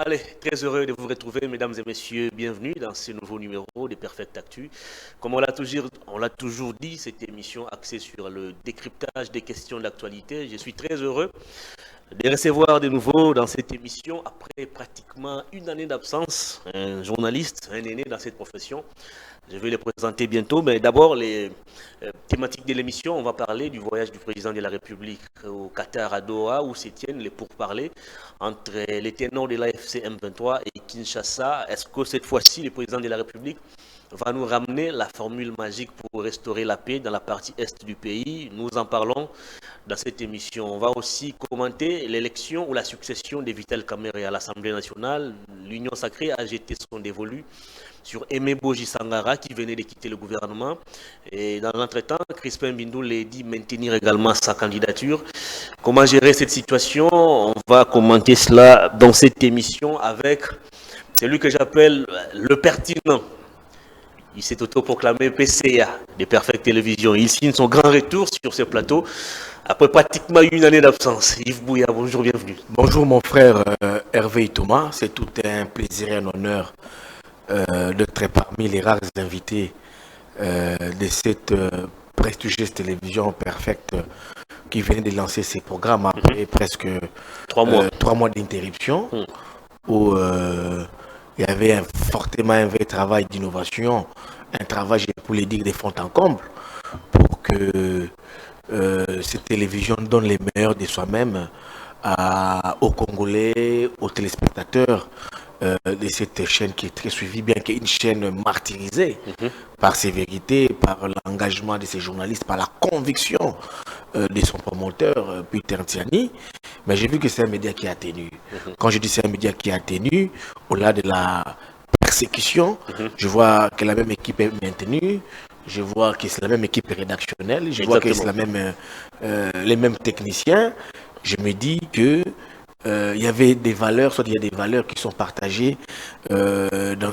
Allez, très heureux de vous retrouver, mesdames et messieurs. Bienvenue dans ce nouveau numéro de Perfect Actu. Comme on l'a toujours dit, cette émission axée sur le décryptage des questions d'actualité. Je suis très heureux de recevoir de nouveau dans cette émission, après pratiquement une année d'absence, un journaliste, un aîné dans cette profession. Je vais les présenter bientôt, mais d'abord les thématiques de l'émission. On va parler du voyage du président de la République au Qatar, à Doha, où se tiennent les pourparlers entre les ténors de l'AFC M23 et Kinshasa. Est-ce que cette fois-ci, le président de la République va nous ramener la formule magique pour restaurer la paix dans la partie est du pays? Nous en parlons dans cette émission. On va aussi commenter l'élection ou la succession de Vital Kamerhe à l'Assemblée nationale. L'Union sacrée a jeté son dévolu sur Aimé Boji Sangara qui venait de quitter le gouvernement. Et dans l'entretemps, Crispin Bindou l'a dit maintenir également sa candidature. Comment gérer cette situation? On va commenter cela dans cette émission avec celui que j'appelle le pertinent. Il s'est autoproclamé PCA de Perfect Télévision. Il signe son grand retour sur ce plateau après pratiquement une année d'absence. Yves Bouya, bonjour, bienvenue. Bonjour mon frère Hervé Thomas, c'est tout un plaisir et un honneur d'être parmi les rares invités de cette prestigieuse télévision Perfect qui vient de lancer ses programmes après presque 3 mois d'interruption où il y avait fortement un vrai travail d'innovation, un travail, je pourrais dire, de fond en comble pour que cette télévision donne les meilleurs de soi-même aux Congolais, aux téléspectateurs de cette chaîne qui est très suivie, bien qu'une chaîne martyrisée par ses vérités, par l'engagement de ses journalistes, par la conviction de son promoteur, Peter Ntiani. Mais j'ai vu que c'est un média qui a tenu. Quand je dis c'est un média qui a tenu, au-delà de la persécution, je vois que la même équipe est maintenue. Je vois que c'est la même équipe rédactionnelle, je vois que c'est les mêmes techniciens. Je me dis que il y avait des valeurs, soit il y a des valeurs qui sont partagées dans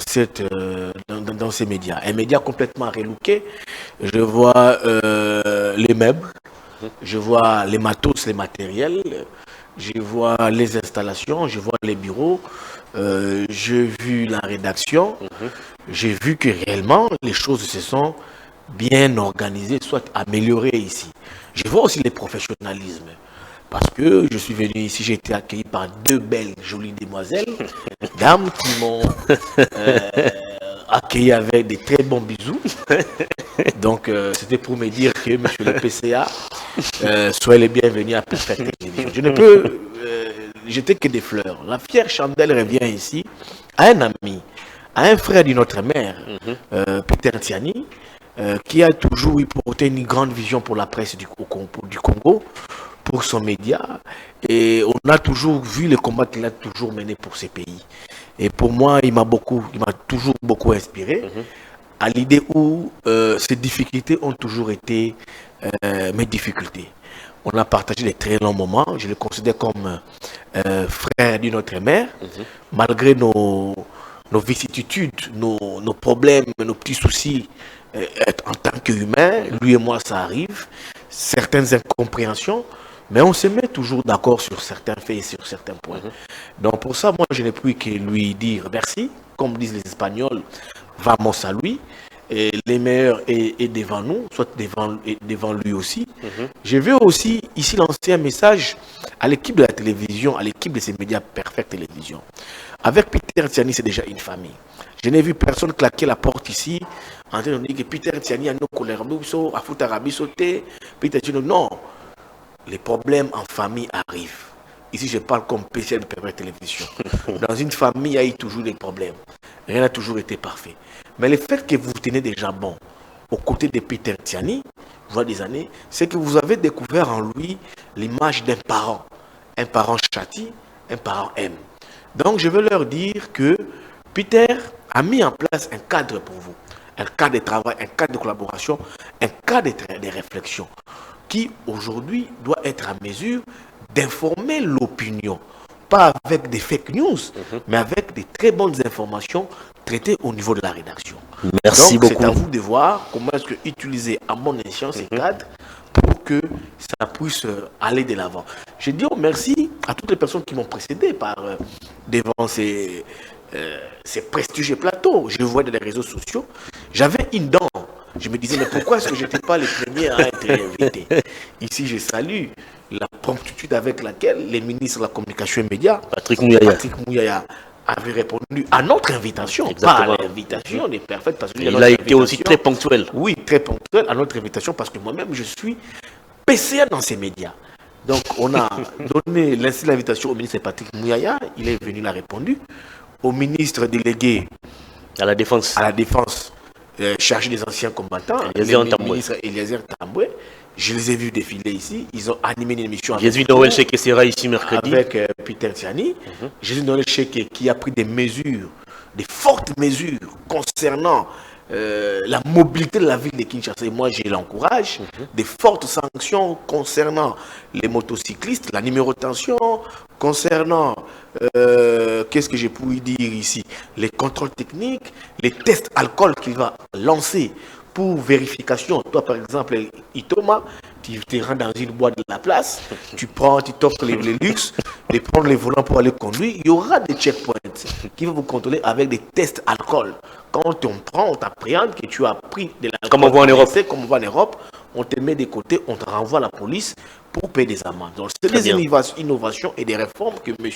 ces médias. Un média complètement relooké. Je vois les meubles, je vois les matos, les matériels, je vois les installations, je vois les bureaux, j'ai vu la rédaction, j'ai vu que réellement les choses se sont bien organisées, soit améliorées ici. Je vois aussi les professionnalismes. Parce que je suis venu ici, j'ai été accueilli par 2 belles, jolies demoiselles, dames qui m'ont accueilli avec des très bons bisous. Donc, c'était pour me dire que, monsieur le PCA, soyez les bienvenus à Perfect Télévision. Je ne peux jeter que des fleurs. La fière chandelle revient ici à un ami, à un frère d'une autre mère, Peter Ntiani, qui a toujours porté une grande vision pour la presse du Congo, pour son média, et on a toujours vu le combat qu'il a toujours mené pour ces pays. Et pour moi, il m'a toujours beaucoup inspiré, à l'idée où ces difficultés ont toujours été mes difficultés. On a partagé des très longs moments, je le considère comme frère d'une autre mère, malgré nos vicissitudes, nos problèmes, nos petits soucis en tant qu'humain, lui et moi ça arrive, certaines incompréhensions, mais on se met toujours d'accord sur certains faits et sur certains points. Donc pour ça, moi, je n'ai plus que lui dire merci. Comme disent les Espagnols, vamos a lui. Et les meilleurs est devant nous, soit devant lui aussi. Je veux aussi ici lancer un message à l'équipe de la télévision, à l'équipe de ces médias Perfect Télévision. Avec Peter Ntiani, c'est déjà une famille. Je n'ai vu personne claquer la porte ici en train de dire que Peter Ntiani a nos colères, a foutu Arabi sauté, Peter Ntiani, non. Les problèmes en famille arrivent. Ici, je parle comme PCA de Perfect Télévision. Dans une famille, il y a eu toujours des problèmes. Rien n'a toujours été parfait. Mais le fait que vous tenez déjà bon aux côtés de Peter Ntiani, voilà des années, c'est que vous avez découvert en lui l'image d'un parent. Un parent châtie, un parent aime. Donc, je veux leur dire que Peter a mis en place un cadre pour vous. Un cadre de travail, un cadre de collaboration, un cadre de réflexion qui aujourd'hui doit être à mesure d'informer l'opinion, pas avec des fake news, mais avec des très bonnes informations traitées au niveau de la rédaction. Merci beaucoup. Donc c'est à vous de voir comment est-ce que utiliser à mon escient ces cadres pour que ça puisse aller de l'avant. Je dis merci à toutes les personnes qui m'ont précédé par devant ces prestigieux plateaux. Je le vois dans les réseaux sociaux. J'avais une dent. Je me disais, mais pourquoi est-ce que je n'étais pas le premier à être invité? Ici, je salue la promptitude avec laquelle les ministres de la Communication et Médias, Patrick Mouyaya, avait répondu à notre invitation. Exactement. Pas à l'invitation des parfaits. Parce il a été aussi très ponctuel. Oui, très ponctuel à notre invitation parce que moi-même, je suis PCA dans ces médias. Donc, on a donné l'invitation au ministre Patrick Mouyaya. Il est venu, il a répondu. Au ministre délégué à la défense, chargé des anciens combattants, le ministre Eliezer Tamboué. Je les ai vus défiler ici. Ils ont animé une émission. Jésus Noël Cheke sera ici mercredi. Avec Peter Tiani. Jésus Noël Cheke qui a pris des mesures, des fortes mesures concernant la mobilité de la ville de Kinshasa. Et moi, je l'encourage. Des fortes sanctions concernant les motocyclistes, la numérotation, concernant, qu'est-ce que je pourrais dire ici, les contrôles techniques, les tests alcool qu'il va lancer pour vérification. Toi, par exemple, Itoma, tu te rends dans une boîte de la place, tu t'offres les luxes, de prendre les volants pour aller conduire. Il y aura des checkpoints qui vont vous contrôler avec des tests alcool. Quand on prend, on t'appréhende que tu as pris de l'alcool. Comme on voit en Europe. Comme on voit en Europe, on te met de côté, on te renvoie à la police pour payer des amendes. Donc, c'est des innovations et des réformes que M.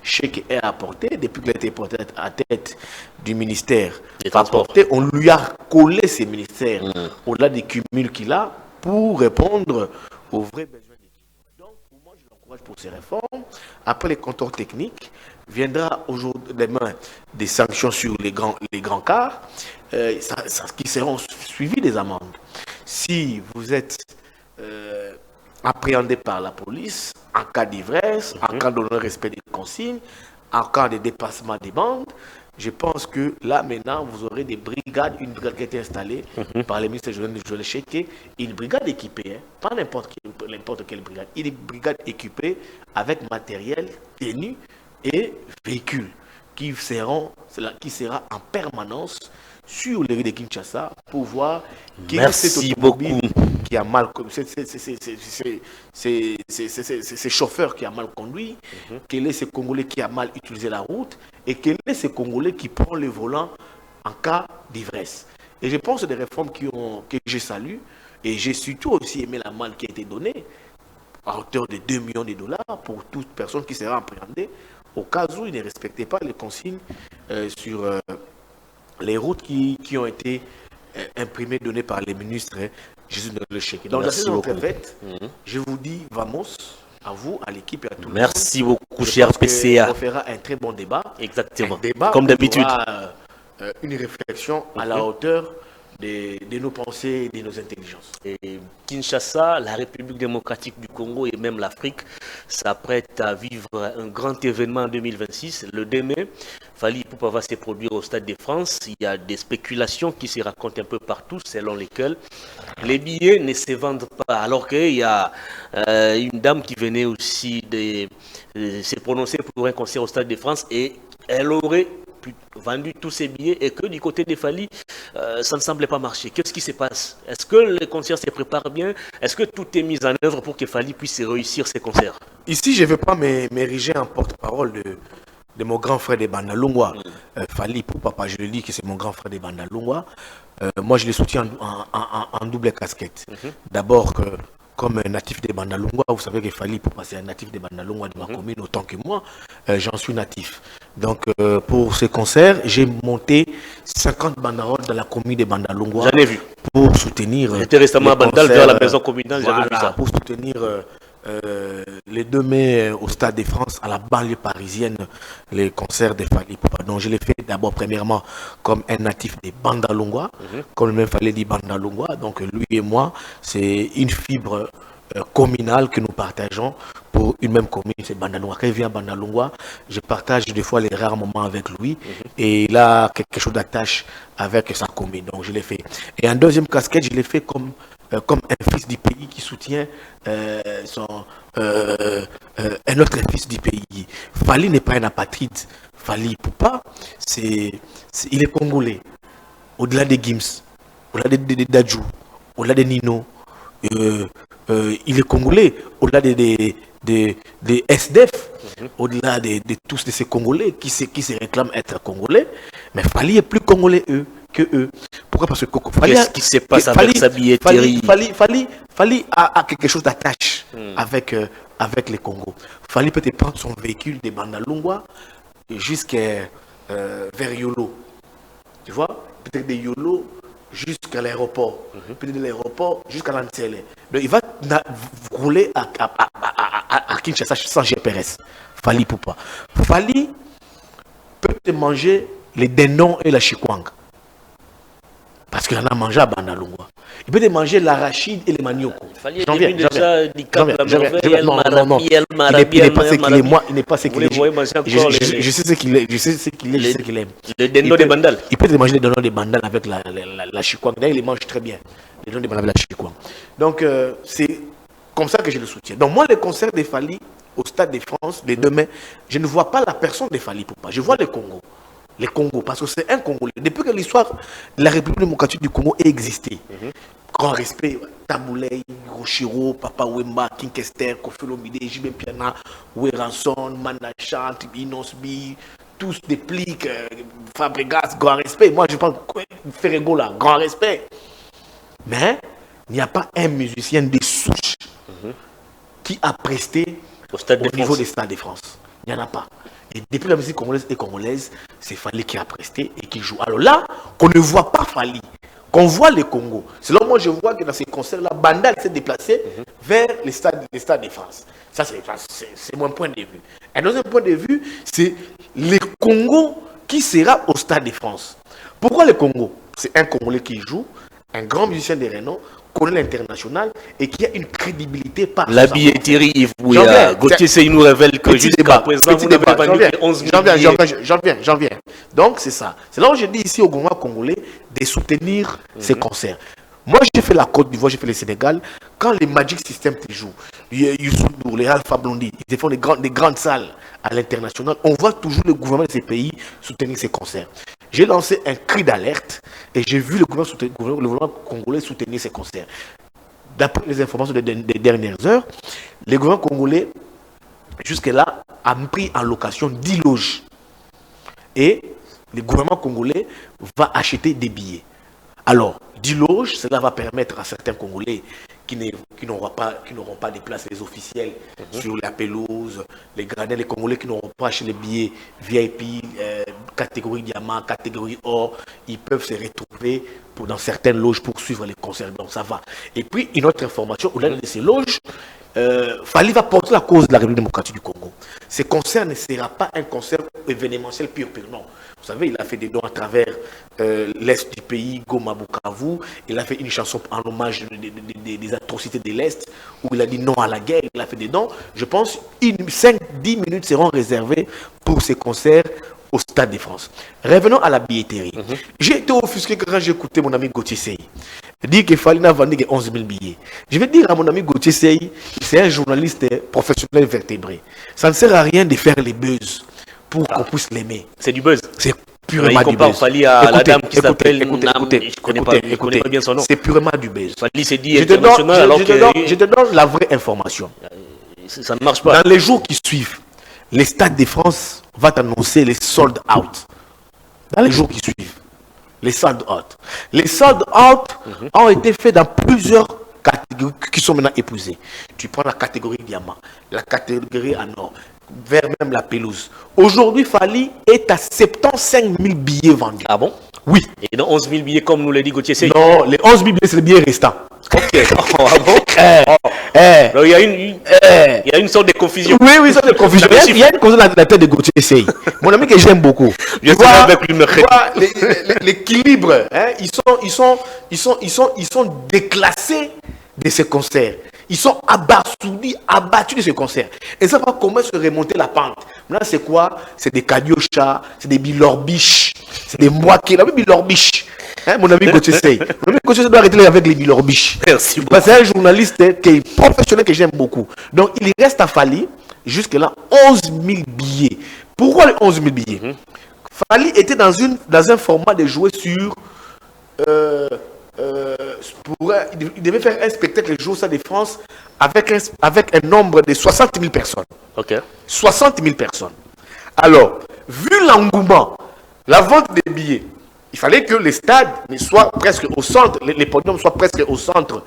Cheke a apportées depuis qu'il a été porté à tête du ministère des Transports. On lui a collé ces ministères au-delà des cumuls qu'il a pour répondre aux vrais besoins des clients. Donc, pour moi, je l'encourage pour ces réformes. Après les contours techniques, viendra aujourd'hui demain des sanctions sur les grands cars qui seront suivis des amendes. Si vous êtes appréhendé par la police en cas d'ivresse, en cas de non-respect des consignes, en cas de dépassement des bandes, je pense que là maintenant vous aurez des brigades, une brigade qui a été installée par le ministre Joël Cheke, une brigade équipée, pas n'importe quelle brigade, une brigade équipée avec matériel, tenue et véhicules qui sera en permanence sur les rues de Kinshasa pour voir quel est cet automobile qui a mal ces chauffeurs qui a mal conduit, quel est ce Congolais qui a mal utilisé la route et quel est ce Congolais qui prend le volant en cas d'ivresse. Et je pense que des réformes que je salue et j'ai surtout aussi aimé la malle qui a été donnée à hauteur de 2 millions de dollars pour toute personne qui sera appréhendée au cas où il ne respectait pas les consignes sur les routes qui ont été imprimées, données par les ministres Jésus Noël Cheke. Donc, dans cette fête, je vous dis, vamos, à vous, à l'équipe et à tout le monde. Merci beaucoup, cher PCA. On fera un très bon débat. Exactement. Un débat comme d'habitude. Une réflexion à la hauteur de nos pensées et de nos intelligences. Et Kinshasa, la République démocratique du Congo et même l'Afrique s'apprêtent à vivre un grand événement en 2026. Le 2 mai, Fally Ipupa va se produire au Stade de France. Il y a des spéculations qui se racontent un peu partout, selon lesquelles les billets ne se vendent pas. Alors qu'il y a une dame qui venait aussi de se prononcer pour un concert au Stade de France et elle aurait vendu tous ces billets et que du côté des Fally, ça ne semblait pas marcher. Qu'est-ce qui se passe? Est-ce que les concerts se préparent bien? Est-ce que tout est mis en œuvre pour que Fally puisse réussir ses concerts? Ici, je ne veux pas m'ériger en porte-parole de mon grand frère de Bandalungwa. Fally Ipupa, je le dis que c'est mon grand frère de Bandalungwa. Moi, je le soutiens en double casquette. D'abord, comme natif de Bandalungwa, vous savez que Fally Ipupa, c'est un natif de Bandalungwa de ma commune autant que moi. J'en suis natif. Donc, pour ce concert, j'ai monté 50 banderoles dans la commune de Bandalungwa. J'en ai vu. Pour soutenir. J'étais récemment à Bandal vers la maison communale, j'avais vu ça. Pour soutenir les 2 mai au Stade de France, à la banlieue parisienne, les concerts de Fally Ipupa. Donc, je l'ai fait d'abord, premièrement, comme un natif de Bandalungwa, comme le même Fally dit Bandalungwa. Donc, lui et moi, c'est une fibre communale que nous partageons pour une même commune, c'est Bandalungwa. Quand il vient à Bandalungwa, je partage des fois les rares moments avec lui et il a quelque chose d'attache avec sa commune. Donc je l'ai fait. Et en deuxième casquette, je l'ai fait comme un fils du pays qui soutient un autre fils du pays. Fally n'est pas un apatride. Fally Ipupa, il est congolais. Au-delà des Gims, au-delà des Dadju, au-delà des Nino, il est congolais, au-delà des SDF, au-delà de tous de ces Congolais qui se réclament être Congolais, mais Fally est plus Congolais que eux. Pourquoi? Parce que qu'est-ce qui se passe avec sa billetterie? Fally a quelque chose d'attache avec les Congos. Fally peut prendre son véhicule de Bandalungwa jusqu'à vers Yolo. Tu vois? Peut-être de Yolo jusqu'à l'aéroport. Peut-être de l'aéroport jusqu'à l'Antsele. Donc il va rouler à Kinshasa sans GPS. Fally Poupa. Fally peut te manger les dindons et la chikwang. Parce qu'il en a mangé à Bandalungwa. Il peut te manger l'arachide et les manioko. J'en viens. Il n'est pas ce qu'il est. Je sais ce qu'il est. Je sais ce qu'il aime. Le dindon de Bandal. Il peut te manger les dindons de Bandal avec la chikwang. D'ailleurs, il les mange très bien. Les dindons de Bandal avec la chikwang. Donc, c'est comme ça que je le soutiens. Donc, moi, les concerts de Fally au Stade de France, de demain, je ne vois pas la personne de Fally Poupa. Je vois le Congo. Les Congos, parce que c'est un Congolais. Depuis que l'histoire de la République démocratique du Congo a existé, grand respect, Taboulay, Hiroshiro, Papa Wemba, King Kester, Kofi Olomide, Jimé Piana, Weranson, Manachat, Inosbi, tous des pliques, Fabregas, grand respect. Moi, je parle Ferrego là, grand respect. Mais il n'y a pas un musicien de souche qui a presté au niveau des Stades de France. Il n'y en a pas. Et depuis la musique congolaise, c'est Fally qui a presté et qui joue. Alors là, qu'on ne voit pas Fally, qu'on voit le Congo. Selon moi, je vois que dans ces concerts-là, Bandal s'est déplacé vers les stades de France. Ça, c'est mon point de vue. Un deuxième point de vue, c'est le Congo qui sera au Stade de France. Pourquoi le Congo? C'est un Congolais qui joue, un grand musicien de renom, connaît l'international et qui a une crédibilité par la billetterie. Gauthier Sey nous révèle que jusqu'à présent, vous n'avez pas vendu 11 000 billets. J'en viens. Donc, c'est ça. C'est là où je dis ici au gouvernement congolais de soutenir ces concerts. Moi, j'ai fait la Côte d'Ivoire, j'ai fait le Sénégal. Quand les Magic System jouent, Youssou N'Dour, les Alpha Blondy, ils font des grandes salles à l'international. On voit toujours le gouvernement de ces pays soutenir ces concerts. J'ai lancé un cri d'alerte et j'ai vu le gouvernement congolais soutenir ces concerts. D'après les informations des dernières heures, le gouvernement congolais, jusque-là, a pris en location 10 loges. Et le gouvernement congolais va acheter des billets. Alors, 10 loges, cela va permettre à certains Congolais qui n'auront pas de place, les officiels sur la pelouse, les gradins, les Congolais qui n'auront pas acheté les billets VIP, catégorie diamant, catégorie or, ils peuvent se retrouver dans certaines loges pour suivre les concerts. Donc ça va. Et puis, une autre information, au-delà de ces loges, Fally va porter la cause de la République démocratique du Congo. Ce concert ne sera pas un concert événementiel pur, non. Vous savez, il a fait des dons à travers l'Est du pays, Goma, Bukavu. Il a fait une chanson en hommage des atrocités de l'Est, où il a dit non à la guerre. Il a fait des dons. Je pense 5-10 minutes seront réservées pour ces concerts au Stade de France. Revenons à la billetterie. J'ai été offusqué quand j'ai écouté mon ami Gauthier Sey dire que Fally n'a vendu que 11 000 billets. Je vais dire à mon ami Gauthier Sey, c'est un journaliste professionnel vertébré. Ça ne sert à rien de faire les buzz pour qu'on puisse l'aimer. C'est du buzz. C'est purement du buzz. Fally à la dame qui s'appelle Nam, je connais pas bien son nom. C'est purement du buzz. Fally s'est dit international alors que... Je te donne la vraie information. Ça ne marche pas. Dans les jours qui suivent, les Stades de France va annoncer les sold out. Dans les jours qui suivent, les sold out. Les sold out ont été faits dans plusieurs catégories qui sont maintenant épousées. Tu prends la catégorie diamant, la catégorie en or, vers même la pelouse. Aujourd'hui, Fally est à 75 000 billets vendus. Ah bon? Oui. Et dans 11 000 billets, comme nous l'a dit Gauthier Sey? Non, les 11 000 billets, c'est les billets restants. Ok. Ah bon? Donc, il y a une sorte de confusion. Oui, une sorte de confusion. Il y a une confusion dans la tête de Gauthier Sey. Mon ami que j'aime beaucoup. Je vois avec lui l'équilibre. Ils sont déclassés de ces concerts. Ils sont abattus de ce concert. Et ça va comment se remonter la pente. Maintenant, c'est quoi? C'est des Kadiocha, c'est des Bilorbiches, c'est des Mouaké. La même Bilorbiche. Mon ami Gauthier Sey. Mon ami Gauthier Sey doit arrêter avec les Bilorbiches. Merci beaucoup. C'est un journaliste qui est professionnel que j'aime beaucoup. Donc, il reste à Fally, jusque-là, 11 000 billets. Pourquoi les 11 000 billets? Fally était dans un format de jouer sur il devait faire un spectacle le jour au Stade de France avec un nombre de 60 000 personnes. Ok. 60 000 personnes. Alors, vu l'engouement, la vente des billets, il fallait que les stades soient presque au centre, les podiums soient presque au centre,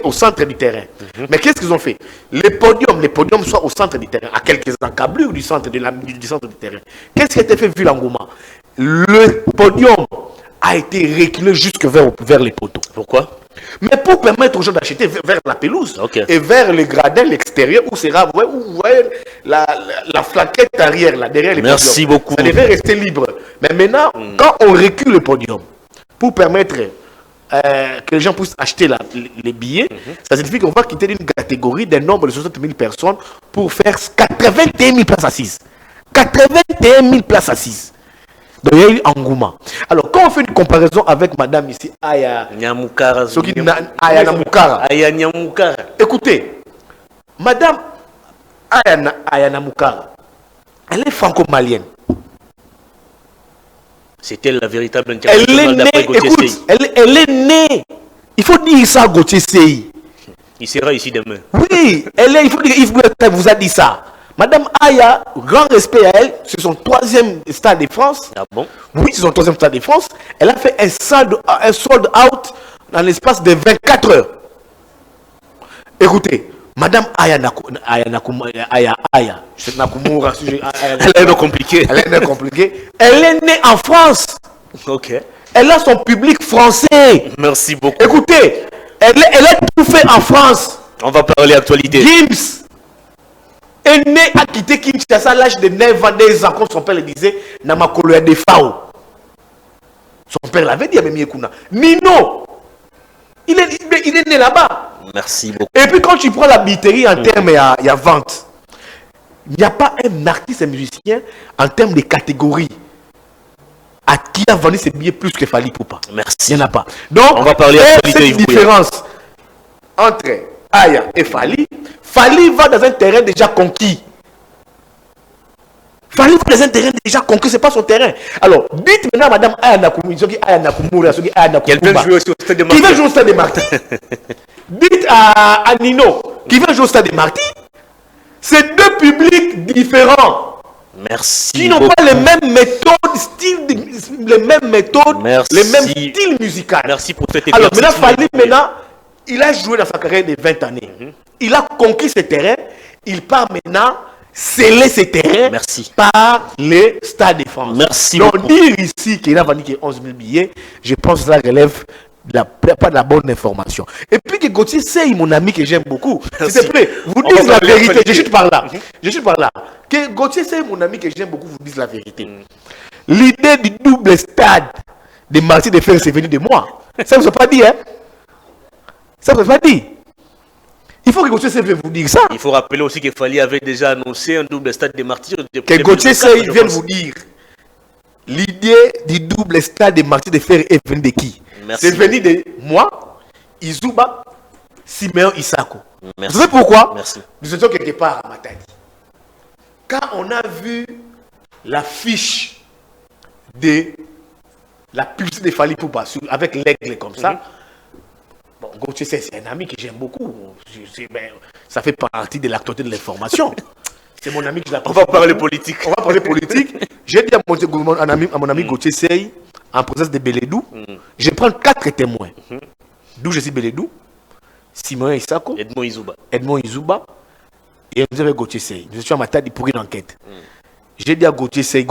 au centre du terrain. Mais qu'est-ce qu'ils ont fait? Les podiums soient au centre du terrain, à quelques encablures du centre, du centre du terrain. Qu'est-ce qui a été fait vu l'engouement? Le podium a été reculé jusque vers les poteaux. Pourquoi? Mais pour permettre aux gens d'acheter vers la pelouse Okay. et vers le gradin, l'extérieur, où sera, vous voyez la flaquette arrière, là, derrière les podiums. Merci beaucoup. Ça devait rester libre. Mais maintenant, quand on recule le podium, pour permettre que les gens puissent acheter les billets, ça signifie qu'on va quitter une catégorie d'un nombre de 60 000 personnes pour faire 81 000 places assises. 81 000 places assises. Donc il y a eu engouement. Alors quand on fait une comparaison avec madame ici, Aya Nyamukara. Aya Namukara. Aya Nyamukara. Écoutez, madame Aya Namukara, elle est franco-malienne. C'était la véritable Elle est internationale née, d'après Gauthier écoute, Sey. elle est née. Il faut dire ça à Gauthier Sey. Il sera ici demain. Oui, il faut dire, Yves Bleutel vous a dit ça. Madame Aya, grand respect à elle, c'est son 3e Stade de France. Ah bon? Oui, c'est son 3e Stade de France. Elle a fait un sold out dans l'espace de 24 heures. Écoutez, Madame Aya Nakumura, Elle est non compliquée. Elle est née en France. Ok. Elle a son public français. Merci beaucoup. Écoutez, elle a tout fait en France. On va parler actualité. Gims est né à quitter Kinshasa à l'âge de 9 ans, 10 ans, comme son père le disait, Namakolo de Fao. Son père l'avait dit à Memi Ekuna. Nino, il est né là-bas. Merci beaucoup. Et puis quand tu prends la billetterie en termes et à vente, il n'y a pas un artiste et musicien en termes de catégorie à qui a vendu ses billets plus que Fally Poupa. Merci. Il n'y en a pas. Donc, on va parler cette différence entre Aya et Fally, Fally va dans un terrain déjà conquis. Fally va dans un terrain déjà conquis, ce n'est pas son terrain. Alors, dites maintenant à Madame Aya Nakumura, qu'elle vient jouer aussi au Stade de Martyrs. Qui veut jouer au Stade de Martyrs. Dites à Nino, qui veut jouer au Stade de Martyrs. C'est deux publics différents. Merci. Qui n'ont pas les mêmes méthodes, les mêmes méthodes, merci. Les mêmes styles musicaux. Merci pour cette Alors maintenant, Fally, il a joué dans sa carrière de 20 années. Il a conquis ce terrain. Il part maintenant sceller ce terrain par les Stades de France. Merci donc beaucoup. Dire ici qu'il a vendu 11 000 billets, je pense que ça relève pas de la bonne information. Et puis que Gauthier Sey, mon ami que j'aime beaucoup, s'il te plaît, vous dites la vérité. Je suis par là. Je suis par là. Que Gauthier Sey, mon ami que j'aime beaucoup, vous dise la vérité. L'idée du double stade de Martyrs de Fer, c'est venu de moi. Ça ne vous a pas dit, hein? Ça ne vous a pas dit. Il faut que Gauthier Sey vienne vous dire ça. Il faut rappeler aussi que Fally avait déjà annoncé un double stade des Martyrs. Que Gauthier Sey vienne vous dire. L'idée du double stade de Martyrs de Fer est venue de qui? C'est venu de moi, Izuba, Siméon Isako. Vous savez pourquoi? Merci. Nous étions quelque part à Matadi. Quand on a vu l'affiche de la publicité de Fally Poupa avec l'aigle comme ça, bon, Gauthier Sey, c'est un ami que j'aime beaucoup. Ça fait partie de l'actualité de l'information. C'est mon ami que je On va parler politique. On va parler politique. J'ai dit à mon ami Gauthier Sey, en présence de Beledou, je prends 4 témoins. D'où je suis Beledou, Simon Isako, Edmond Izuba, et nous avons Gauthier Sey. Nous étions à Matadi pour une enquête. J'ai dit à Gauthier Sey,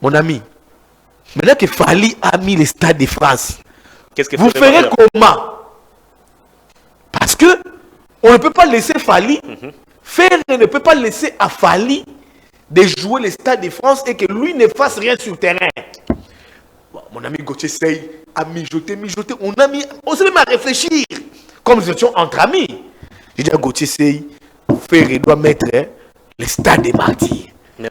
mon ami, maintenant que Fally a mis le Stade de France, vous ferez comment? Parce que on ne peut pas laisser Fally faire, ne peut pas laisser à Fally de jouer le Stade de France et que lui ne fasse rien sur le terrain. Bon, mon ami Gauthier Sey a mijoté. On s'est même à réfléchir. Comme nous étions entre amis. J'ai dit à Gauthier Sey, il doit mettre le Stade des Martyrs.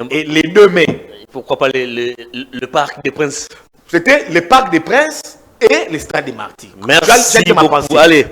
Et les 2 mai. Pourquoi pas le Parc des Princes? C'était le Parc des Princes et le Stade des Martyrs. Merci beaucoup. Allez.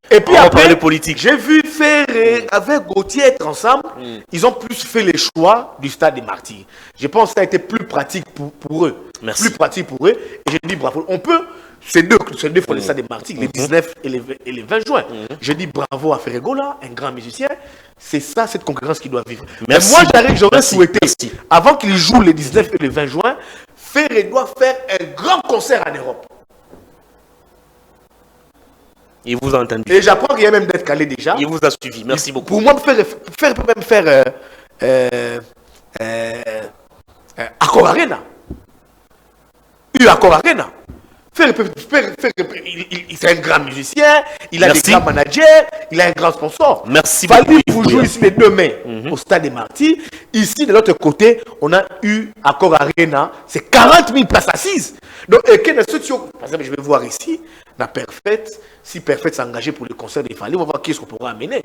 Et puis après, politique. J'ai vu Ferré avec Gauthier être ensemble. Ils ont plus fait le choix du Stade des Martyrs. Je pense que ça a été plus pratique pour eux. Merci. plus pratique pour eux. Et je dis bravo. On peut, ces deux font le stade des martyrs, les 19 et les 20 juin. Je dis bravo à Ferregola, un grand musicien. C'est ça, cette concurrence qui doit vivre. Merci. Mais moi, j'aurais souhaité, Merci. avant qu'il joue les 19 et les 20 juin, Ferré doit faire un grand concert en Europe. Il vous a entendu. Et j'apprends qu'il y a même d'être calé déjà. Il vous a suivi. Merci beaucoup. Pour moi, faire Accor Arena. Accor Arena. C'est un grand musicien, il a des grands managers, il a un grand sponsor. Merci beaucoup. beaucoup. Vous jouez ici les 2 mai au stade des Martyrs. Ici, de l'autre côté, on a eu Accor Arena. C'est 40 000 places assises. Donc, par exemple, je vais voir ici, la Perfect, si Perfect s'est engagé pour le concert des Fali, on va voir qui est-ce qu'on pourra amener.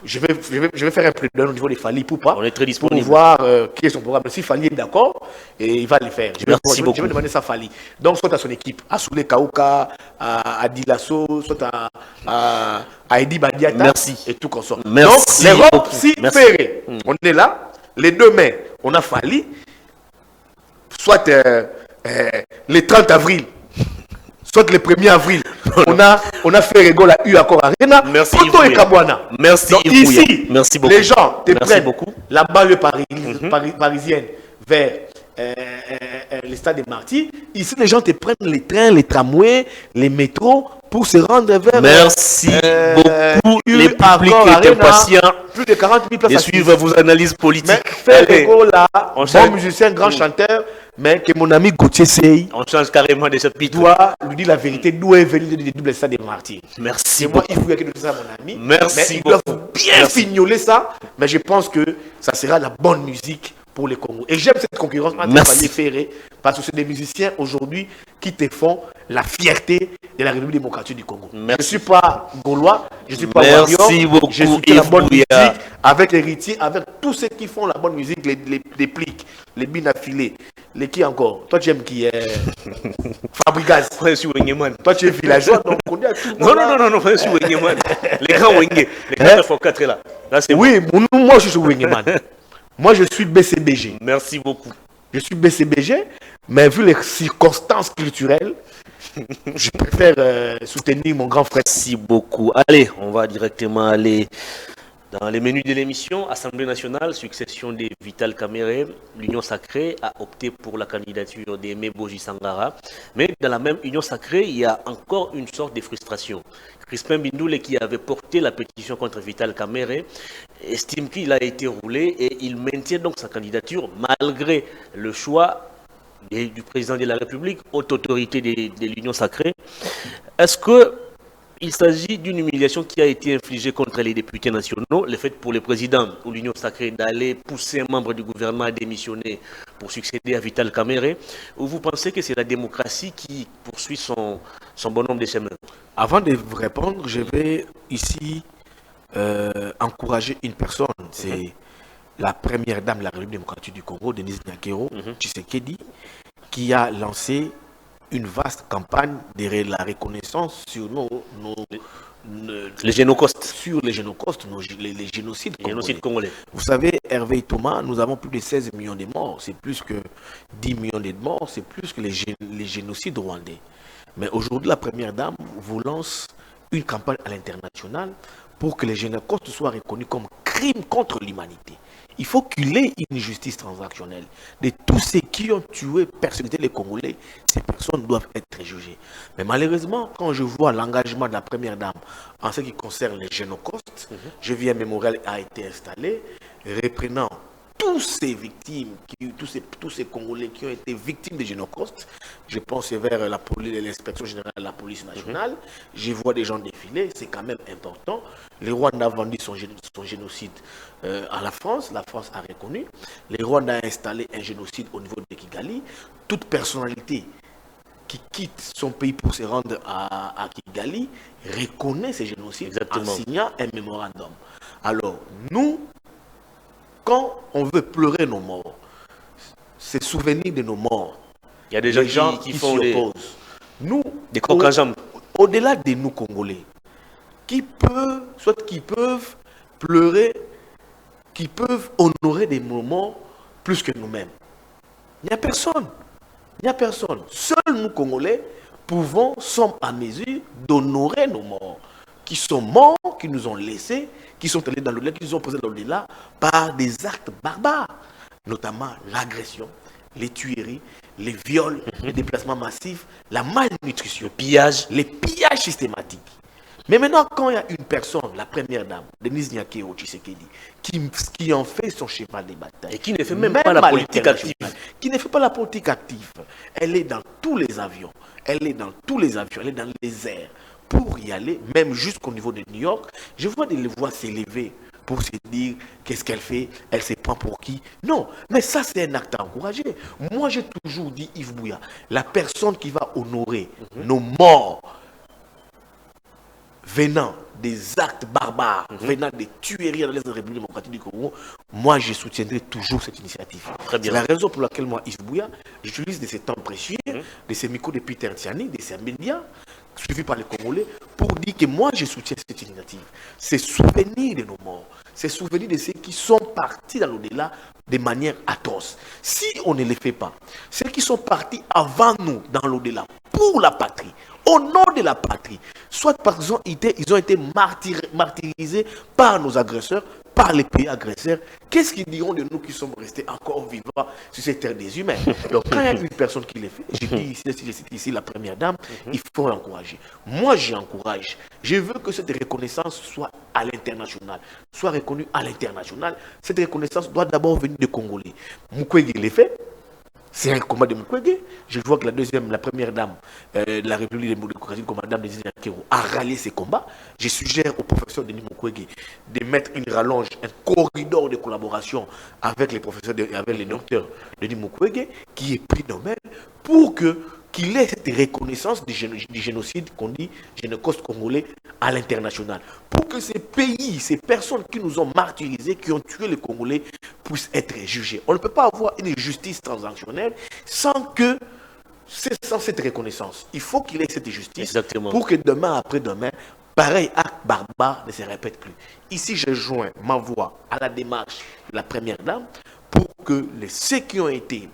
Je vais faire un plaidoyer au niveau des Fali Poupa. On est très disponible. Pour voir qui est son programme. Si Fali est d'accord, il va le faire. Je vais demander ça à Fali. Donc, soit à son équipe, à Soule Kaouka, à Dilasso, soit à Edi Badiata. Merci. Et tout consort. Merci. Donc, l'Europe, si Ferré, on est là, les 2 mai, on a Fali, soit les 30 avril, soit le 1er avril, on a fait Ferregola à Accor Arena. Merci. Poto et Kabouana. Merci. Donc, ici, merci beaucoup. les gens te prennent beaucoup. la banlieue parisienne vers les stades des Martyrs. Ici, les gens te prennent les trains, les tramways, les métros pour se rendre vers. Merci beaucoup. Les publics étaient impatients. Plus de 40 000 places. Et suivre vos analyses politiques. Mais Ferregola, bon musicien, grand chanteur, mais que mon ami Gauthier Sey. On change carrément de chapitre. Doit lui dire la vérité, d'où est venu le double stade des Martyrs. Merci. Et moi, il faut que ça, mon ami. Merci. Mais ils doivent bien fignoler ça. Mais je pense que ça sera la bonne musique pour les Congos. Et j'aime cette concurrence entre Fali et Ferré, parce que c'est des musiciens aujourd'hui qui te font la fierté de la République démocratique du Congo. Merci. Je ne suis pas gaulois, je ne suis pas Merci warrior, beaucoup, je suis la bonne Bouya. musique avec l'héritier, avec tous ceux qui font la bonne musique, les pliques, les bines affilées, les qui encore. Toi tu aimes qui est Fabricaz. Toi tu es villageois, donc on dit à tout. Non, je suis Wengeman. Les grands Wenge, les grands F4 là. Oui, moi je suis Wengeman. Moi, je suis BCBG. Merci beaucoup. Je suis BCBG, mais vu les circonstances culturelles, je préfère soutenir mon grand frère. Merci beaucoup. Allez, on va directement aller dans les menus de l'émission. Assemblée nationale, succession des Vital Kamere. L'Union sacrée a opté pour la candidature d'Aimé Boji Sangara. Mais dans la même Union sacrée, il y a encore une sorte de frustration. Crispin Bindoule, qui avait porté la pétition contre Vital Kamere, estime qu'il a été roulé et il maintient donc sa candidature malgré le choix du président de la République, haute autorité de l'Union sacrée. Est-ce qu'il s'agit d'une humiliation qui a été infligée contre les députés nationaux, le fait pour le président ou l'Union sacrée d'aller pousser un membre du gouvernement à démissionner pour succéder à Vital Kamere, ou vous pensez que c'est la démocratie qui poursuit son bonhomme de chemin? Avant de vous répondre, je vais ici encourager une personne. C'est la première dame de la République démocratique du Congo, Denise Nyakero Tshisekedi, qui a lancé une vaste campagne de la reconnaissance sur les génocostes. Sur les génocostes, les génocides congolais. Vous savez, Hervé Thomas, nous avons plus de 16 millions de morts. C'est plus que 10 millions de morts, c'est plus que les génocides rwandais. Mais aujourd'hui, la première dame vous lance une campagne à l'international pour que les génocides soient reconnus comme crimes contre l'humanité. Il faut qu'il y ait une justice transactionnelle. De tous ceux qui ont tué, persécuté les Congolais, ces personnes doivent être jugées. Mais malheureusement, quand je vois l'engagement de la première dame en ce qui concerne les génocostes, je viens, un mémorial a été installé, reprenant tous ces victimes, tous ces Congolais qui ont été victimes des génocostes. Je pense vers l'inspection générale de la police nationale. Je vois des gens défiler, c'est quand même important. Les Rwandais ont vendu son génocide à la France a reconnu. Les Rwandais ont installé un génocide au niveau de Kigali. Toute personnalité qui quitte son pays pour se rendre à Kigali reconnaît ces génocides en signant un mémorandum. Alors, nous, quand on veut pleurer nos morts, se souvenir de nos morts, il y a des gens qui font s'y opposent. Nous, des coques en jambes. Au-delà de nous, Congolais, qui peuvent pleurer, qui peuvent honorer des moments plus que nous-mêmes. Il n'y a personne. Il n'y a personne. Seuls nous, Congolais, sommes à mesure d'honorer nos morts, qui sont morts, qui nous ont laissés, qui sont allés dans l'au-delà, qui nous ont posé dans l'au-delà par des actes barbares, notamment l'agression, les tueries, les viols, les déplacements massifs, la malnutrition, les pillages systématiques. Mais maintenant, quand il y a une personne, la première dame, Denise Nyakero Tshisekedi, qui en fait son cheval de bataille, et qui ne fait même pas la politique active, qui ne fait pas la politique active, elle est dans tous les avions, elle est dans les airs, pour y aller, même jusqu'au niveau de New York. Je vois des voix s'élever pour se dire qu'est-ce qu'elle fait, elle se prend pour qui. Non, mais ça c'est un acte à encourager. Moi j'ai toujours dit, Yves Bouya, la personne qui va honorer nos morts venant des actes barbares, venant des tueries dans les Républiques démocratiques du Congo, moi je soutiendrai toujours cette initiative. C'est la raison pour laquelle moi, Yves Bouya, j'utilise de ces temps précieux, de ces micros de Peter Tiani, de ces médias, suivis par les Congolais, pour dire que moi je soutiens cette initiative. C'est souvenir de nos morts, c'est souvenir de ceux qui sont partis dans l'au-delà de manière atroce. Si on ne les fait pas, ceux qui sont partis avant nous dans l'au-delà, pour la patrie, au nom de la patrie, soit par exemple ils ont été martyrisés par nos agresseurs, par les pays agresseurs, qu'est-ce qu'ils diront de nous qui sommes restés encore vivants sur cette terre des humains? Donc quand il y a une personne qui les fait, je dis ici la première dame, il faut l'encourager. Moi j'encourage, je veux que cette reconnaissance soit à l'international, soit reconnue à l'international. Cette reconnaissance doit d'abord venir des Congolais. Mukwege les fait. C'est un combat de Mukwege. Je vois que la première dame de la République démocratique, comme Madame Denise Nyakero, a rallié ces combats. Je suggère au professeur Denis Mukwege de mettre une rallonge, un corridor de collaboration avec les professeurs, avec les docteurs Denis Mukwege, qui est prix Nobel, pour qu'il ait cette reconnaissance du génocide qu'on dit génocide congolais à l'international. Pour que ces pays, ces personnes qui nous ont martyrisés, qui ont tué les Congolais, puissent être jugés. On ne peut pas avoir une justice transactionnelle sans cette reconnaissance. Il faut qu'il ait cette justice. Exactement. Pour que demain après demain, pareil acte barbare ne se répète plus. Ici, je joins ma voix à la démarche de la première dame pour que ceux qui ont été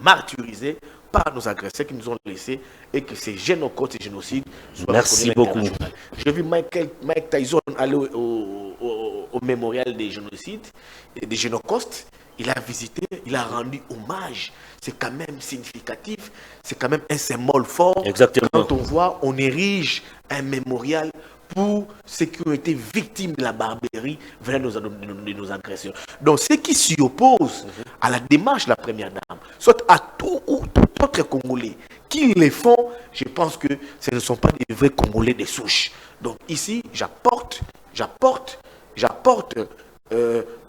martyrisés par nos agresseurs qui nous ont laissés et que ces génocides, ces génocides soient Merci beaucoup. J'ai vu Mike Tyson aller au mémorial des génocides et des génocaustes. Il a visité, il a rendu hommage. C'est quand même significatif, c'est quand même un symbole fort. Exactement. Quand on voit, on érige un mémorial pour ceux qui ont été victimes de la barbarie venant de nos agresseurs. Donc ceux qui s'y opposent à la démarche de la première dame, soit à tout autre Congolais qui les font, je pense que ce ne sont pas des vrais Congolais de souche. Donc ici, j'apporte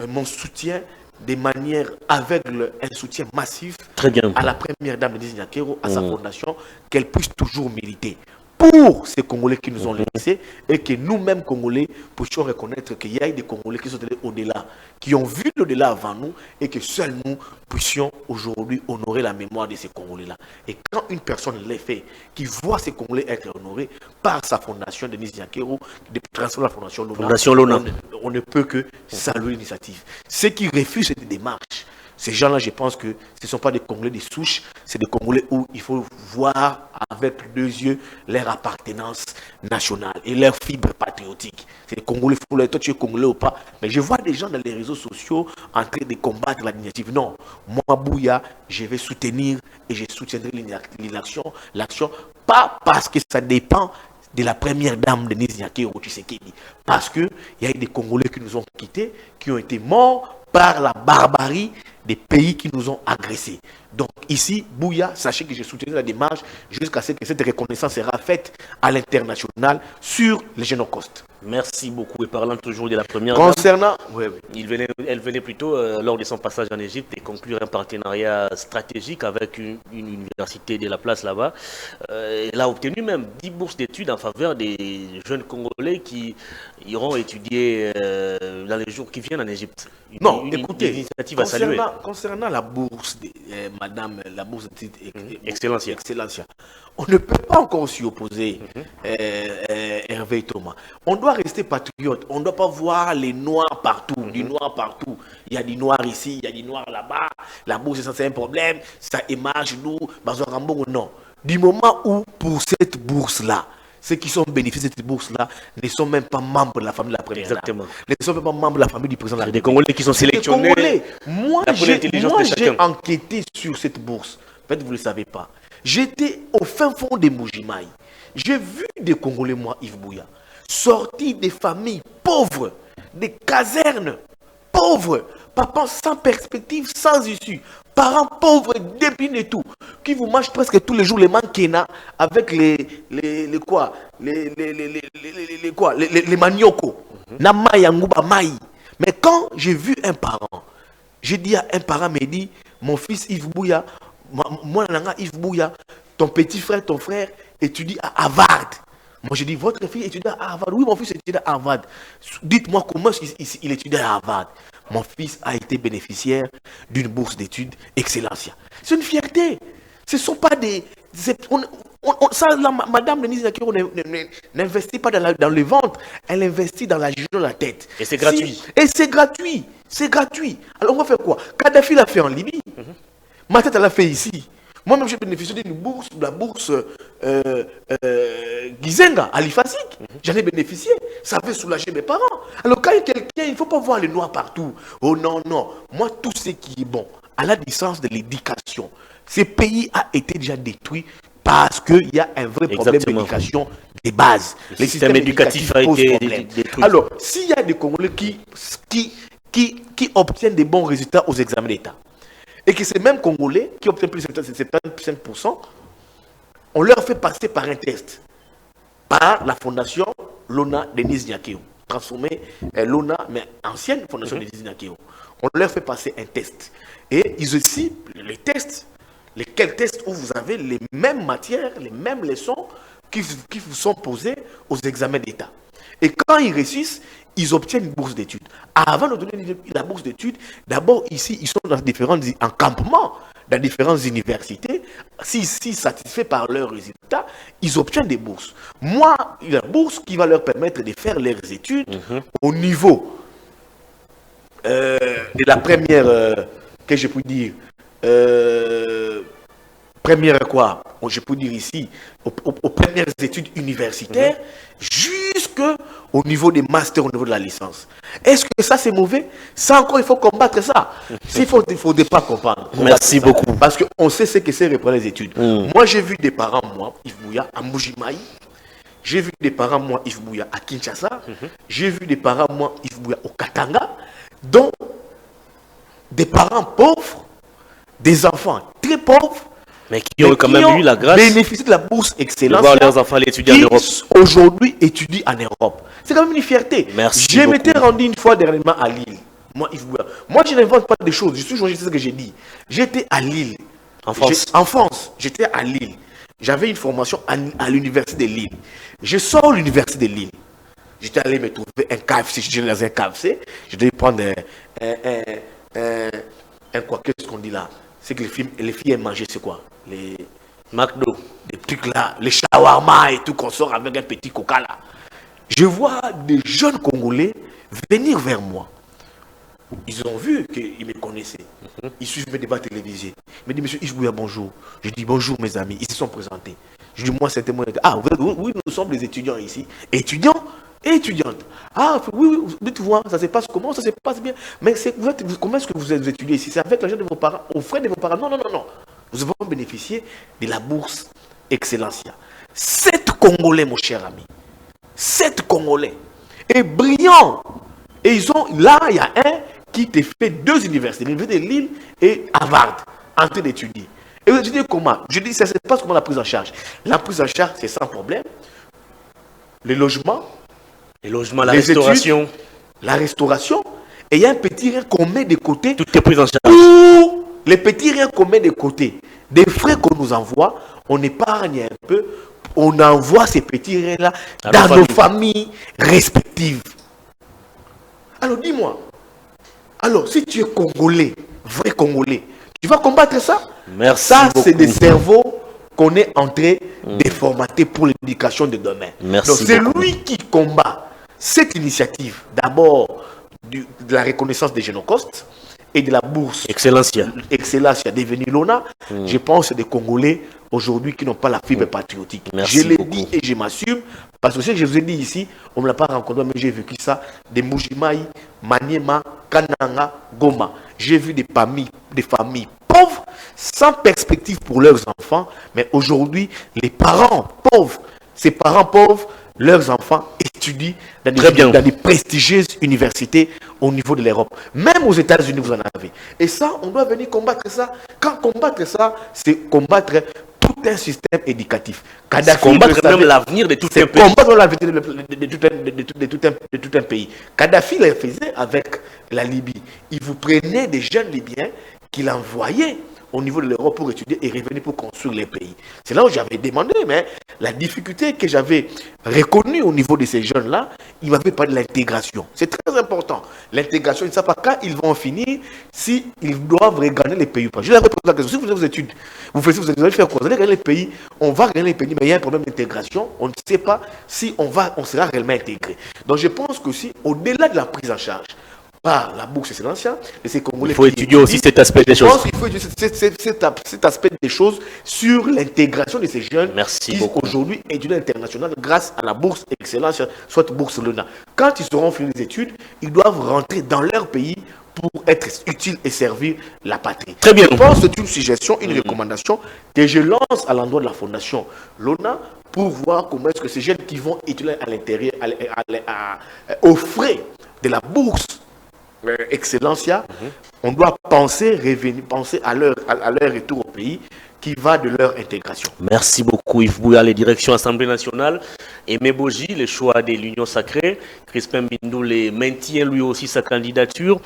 mon soutien de manière aveugle, un soutien massif. Très bien. À la première dame de Denise Nyakero, à sa fondation, qu'elle puisse toujours militer pour ces Congolais qui nous ont laissés et que nous-mêmes Congolais puissions reconnaître qu'il y a des Congolais qui sont allés au-delà, qui ont vu l'au-delà avant nous et que seuls nous puissions aujourd'hui honorer la mémoire de ces Congolais-là. Et quand une personne les fait, qui voit ces Congolais être honorés par sa fondation Denise Nyakero, de transformer la fondation Lona, on ne peut que saluer l'initiative. Ceux qui refusent cette démarche, ces gens-là, je pense que ce ne sont pas des Congolais de souche, c'est des Congolais où il faut voir avec deux yeux leur appartenance nationale et leur fibre patriotique. C'est des Congolais, toi tu es Congolais ou pas, mais je vois des gens dans les réseaux sociaux en train de combattre l'initiative. Non, moi, Bouya, je vais soutenir et je soutiendrai l'action, pas parce que ça dépend de la première dame de Denise Nyakero Tshisekedi, parce qu'il y a eu des Congolais qui nous ont quittés, qui ont été morts par la barbarie des pays qui nous ont agressés. Donc ici, Bouya, sachez que je soutiendrai la démarche jusqu'à ce que cette reconnaissance sera faite à l'international sur les génocostes. Merci beaucoup. Et parlant toujours de la première concernant, dame, elle venait plutôt, lors de son passage en Égypte, et conclure un partenariat stratégique avec une université de la place là-bas. Elle a obtenu même 10 bourses d'études en faveur des jeunes Congolais qui iront étudier dans les jours qui viennent en Égypte. Écoutez, initiative à saluer. Concernant la bourse, madame la bourse d'études Excellencia. Excellencia. On ne peut pas encore s'y opposer, Hervé Thomas. On doit rester patriote. On ne doit pas voir les noirs partout, du noir partout. Il y a des noirs ici, il y a des noirs là-bas. La bourse, c'est un problème. Ça émarge, nous, non. Du moment où, pour cette bourse-là, ceux qui sont bénéficiaires de cette bourse-là ne sont même pas membres de la famille de la première Exactement. dame. Ne sont même pas membres de la famille du président de la Des République. Congolais qui sont sélectionnés. Congolais. Moi, j'ai chacun. enquêté sur cette bourse. Peut-être vous ne le savez pas. J'étais au fin fond des Moujimaï. J'ai vu des Congolais, moi, Yves Bouya, sortis des familles pauvres, des casernes pauvres, papa sans perspective, sans issue, parents pauvres, dépinés et tout, qui vous mangent presque tous les jours les mankena avec les maniocos. Mais quand j'ai vu un parent, j'ai dit à un parent, me dit, mon fils Yves Bouya, moi, Yves Bouya, ton petit frère, ton frère, étudie à Harvard. Moi, j'ai dit, votre fils étudie à Harvard. Oui, mon fils étudie à Harvard. Dites-moi comment il étudie à Harvard. Mon fils a été bénéficiaire d'une bourse d'études Excellencia. C'est une fierté. Ce ne sont pas des... Madame Denise Nakiro n'investit pas dans le ventre, elle investit dans la jugeote de la tête. Et c'est gratuit. Et c'est gratuit. C'est gratuit. Alors on va faire quoi? Kadhafi l'a fait en Libye. Ma tête, elle l'a fait ici. Moi-même, j'ai bénéficié d'une bourse, de la bourse Gizenga, à l'IFASIC. J'en ai bénéficié. Ça avait soulagé mes parents. Alors, quand il y a quelqu'un, il ne faut pas voir les noirs partout. Oh non, non. Moi, tout ce qui est bon, à la distance de l'éducation, ce pays a été déjà détruit parce qu'il y a un vrai problème d'éducation des bases. Le système éducatif a été détruit. Alors, s'il y a des Congolais qui obtiennent des bons résultats aux examens d'État, et que ces mêmes Congolais qui obtiennent plus de 75%, on leur fait passer par un test, par la fondation Lona Denise Nyakeo, transformée Lona, mais ancienne fondation Denise Nyakeo. On leur fait passer un test. Et ils aussi, les tests, lesquels tests où vous avez les mêmes matières, les mêmes leçons qui vous sont posées aux examens d'État. Et quand ils réussissent, ils obtiennent une bourse d'études. Avant de donner la bourse d'études, d'abord ici, ils sont dans différents encampements, dans différentes universités. S'ils sont satisfaits par leurs résultats, ils obtiennent des bourses. Moi, la bourse qui va leur permettre de faire leurs études au niveau de la première, que je peux dire, première quoi, je peux dire ici, aux premières études universitaires, jusqu'au niveau des masters, au niveau de la licence. Est-ce que ça c'est mauvais? Ça encore, il faut combattre ça. Il faut pas comprendre. Merci beaucoup. Parce qu'on sait ce que c'est reprendre les études. Moi, j'ai vu des parents, moi, Yves Bouya, à Moujimaï. J'ai vu des parents, moi, Yves Bouya, à Kinshasa. J'ai vu des parents, moi, Yves Bouya, au Katanga. Donc, des parents pauvres, des enfants très pauvres, mais qui ont quand même eu la grâce bénéficié de la bourse Excellence, de voir leurs enfants étudier en Europe. Aujourd'hui étudient en Europe. C'est quand même une fierté. Merci. Je m'étais rendu une fois dernièrement à Lille. Moi, je n'invente pas des choses. Je suis journaliste, c'est ce que j'ai dit. J'étais à Lille. En France. En France, j'étais à Lille. J'avais une formation à l'université de Lille. Je sors de l'université de Lille. J'étais allé me trouver un KFC. J'étais dans un KFC. Je devais prendre un quoi, qu'est-ce qu'on dit là? C'est que les filles aiment manger, c'est quoi? Les McDo. Des trucs là, les shawarma et tout, qu'on sort avec un petit coca là. Je vois des jeunes Congolais venir vers moi. Ils ont vu qu'ils me connaissaient. Ils suivent mes débats télévisés. Ils me disent, monsieur Yves Bouya, bonjour. Je dis, bonjour mes amis. Ils se sont présentés. Je dis, moi c'était moi. Ah, oui, nous sommes les étudiants ici. Étudiants et étudiantes. Ah, oui, dites-moi, ça se passe comment? Ça se passe bien. Mais comment est-ce que vous êtes étudiés ici? C'est avec l'argent de vos parents, aux frais de vos parents? Non, non, non, non. Nous avons bénéficié de la bourse Excellencia. 7 Congolais, mon cher ami. 7 Congolais. Et brillants. Et là, il y a un qui te fait 2 universités, l'université de Lille et Harvard, en train d'étudier. Et vous étudiez comment? Je dis, ça se passe comment la prise en charge? La prise en charge, c'est sans problème. Les logements, la restauration. La restauration. Et il y a un petit rien qu'on met de côté. Tout est pris en charge. Pour les petits riens qu'on met de côté. Des frais qu'on nous envoie, on épargne un peu. On envoie ces petits riens-là dans nos familles respectives. Alors dis-moi. Alors si tu es Congolais, vrai Congolais, Tu vas combattre ça? Merci Ça, beaucoup. c'est des cerveaux qu'on est en train de formater pour l'éducation de demain. Merci Donc, c'est beaucoup. lui qui combat cette initiative, d'abord de la reconnaissance des génocostes et de la bourse Excellencia. Excellence a devenu l'ONA. Je pense que c'est des Congolais aujourd'hui qui n'ont pas la fibre patriotique. Merci je l'ai beaucoup. dit et je m'assume, parce que ce que je vous ai dit ici, on ne me l'a pas rencontré, mais j'ai vécu ça, des Moujimaï, Maniema, Kananga, Goma. J'ai vu des familles pauvres, sans perspective pour leurs enfants, mais aujourd'hui, les parents pauvres, ces parents pauvres, leurs enfants étudient dans des prestigieuses universités au niveau de l'Europe. Même aux États-Unis, vous en avez. Et ça, on doit venir combattre ça. Quand combattre ça, c'est combattre tout un système éducatif. C'est combattre même l'avenir de tout un pays. Combattre l'avenir de tout un pays. Kadhafi le faisait avec la Libye. Il vous prenait des jeunes Libyens qu'il envoyait au niveau de l'Europe pour étudier et revenir pour construire les pays. C'est là où j'avais demandé, mais la difficulté que j'avais reconnue au niveau de ces jeunes-là, ils m'avaient parlé de l'intégration. C'est très important. L'intégration, ils ne savent pas quand ils vont finir, s'ils doivent regagner les pays ou pas. Je leur ai posé la question, si vous faites vos études, vous allez faire quoi? Vous allez gagner les pays, on va gagner les pays, mais il y a un problème d'intégration, on ne sait pas si on sera réellement intégré. Donc je pense que si, au-delà de la prise en charge, par la bourse Excellence, il faut étudier aussi cet aspect des choses. Je pense qu'il faut étudier cet aspect des choses sur l'intégration de ces jeunes qui aujourd'hui étudient international grâce à la bourse Excellence, soit bourse Luna. Quand ils seront finis les études, ils doivent rentrer dans leur pays pour être utiles et servir la patrie. Très bien. Je pense que c'est une suggestion, une recommandation que je lance à l'endroit de la fondation Lona pour voir comment est-ce que ces jeunes qui vont étudier à l'intérieur, aux frais de la bourse Excellencia, on doit penser à leur retour au pays qui va de leur intégration. Merci beaucoup Yves Bouya, les directions Assemblée nationale. Aimé Boji, le choix de l'Union sacrée. Crispin Bindoulé maintient lui aussi sa candidature.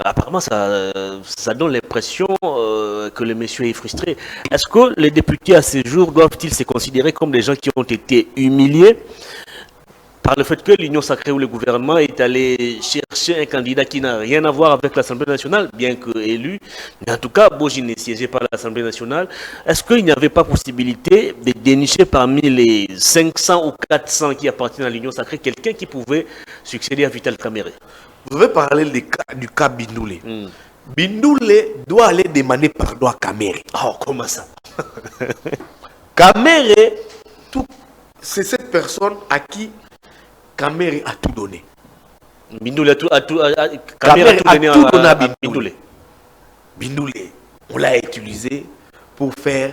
Apparemment, ça donne l'impression que le monsieur est frustré. Est-ce que les députés à ce jour doivent-ils se considérer comme des gens qui ont été humiliés par le fait que l'Union sacrée ou le gouvernement est allé chercher un candidat qui n'a rien à voir avec l'Assemblée nationale, bien qu'élu, mais en tout cas, Boji ne siégeait pas à l'Assemblée nationale. Est-ce qu'il n'y avait pas possibilité de dénicher parmi les 500 ou 400 qui appartiennent à l'Union sacrée quelqu'un qui pouvait succéder à Vital Kamerhe? Vous avez parlé du cas Bindoulé. Bindoulé doit aller demander pardon à Kamerhe. Oh, comment ça? Kamerhe, c'est cette personne à qui Kamerhe a tout donné. Bindoulé a tout donné à Bindoulé. Bindoulé, on l'a utilisé pour faire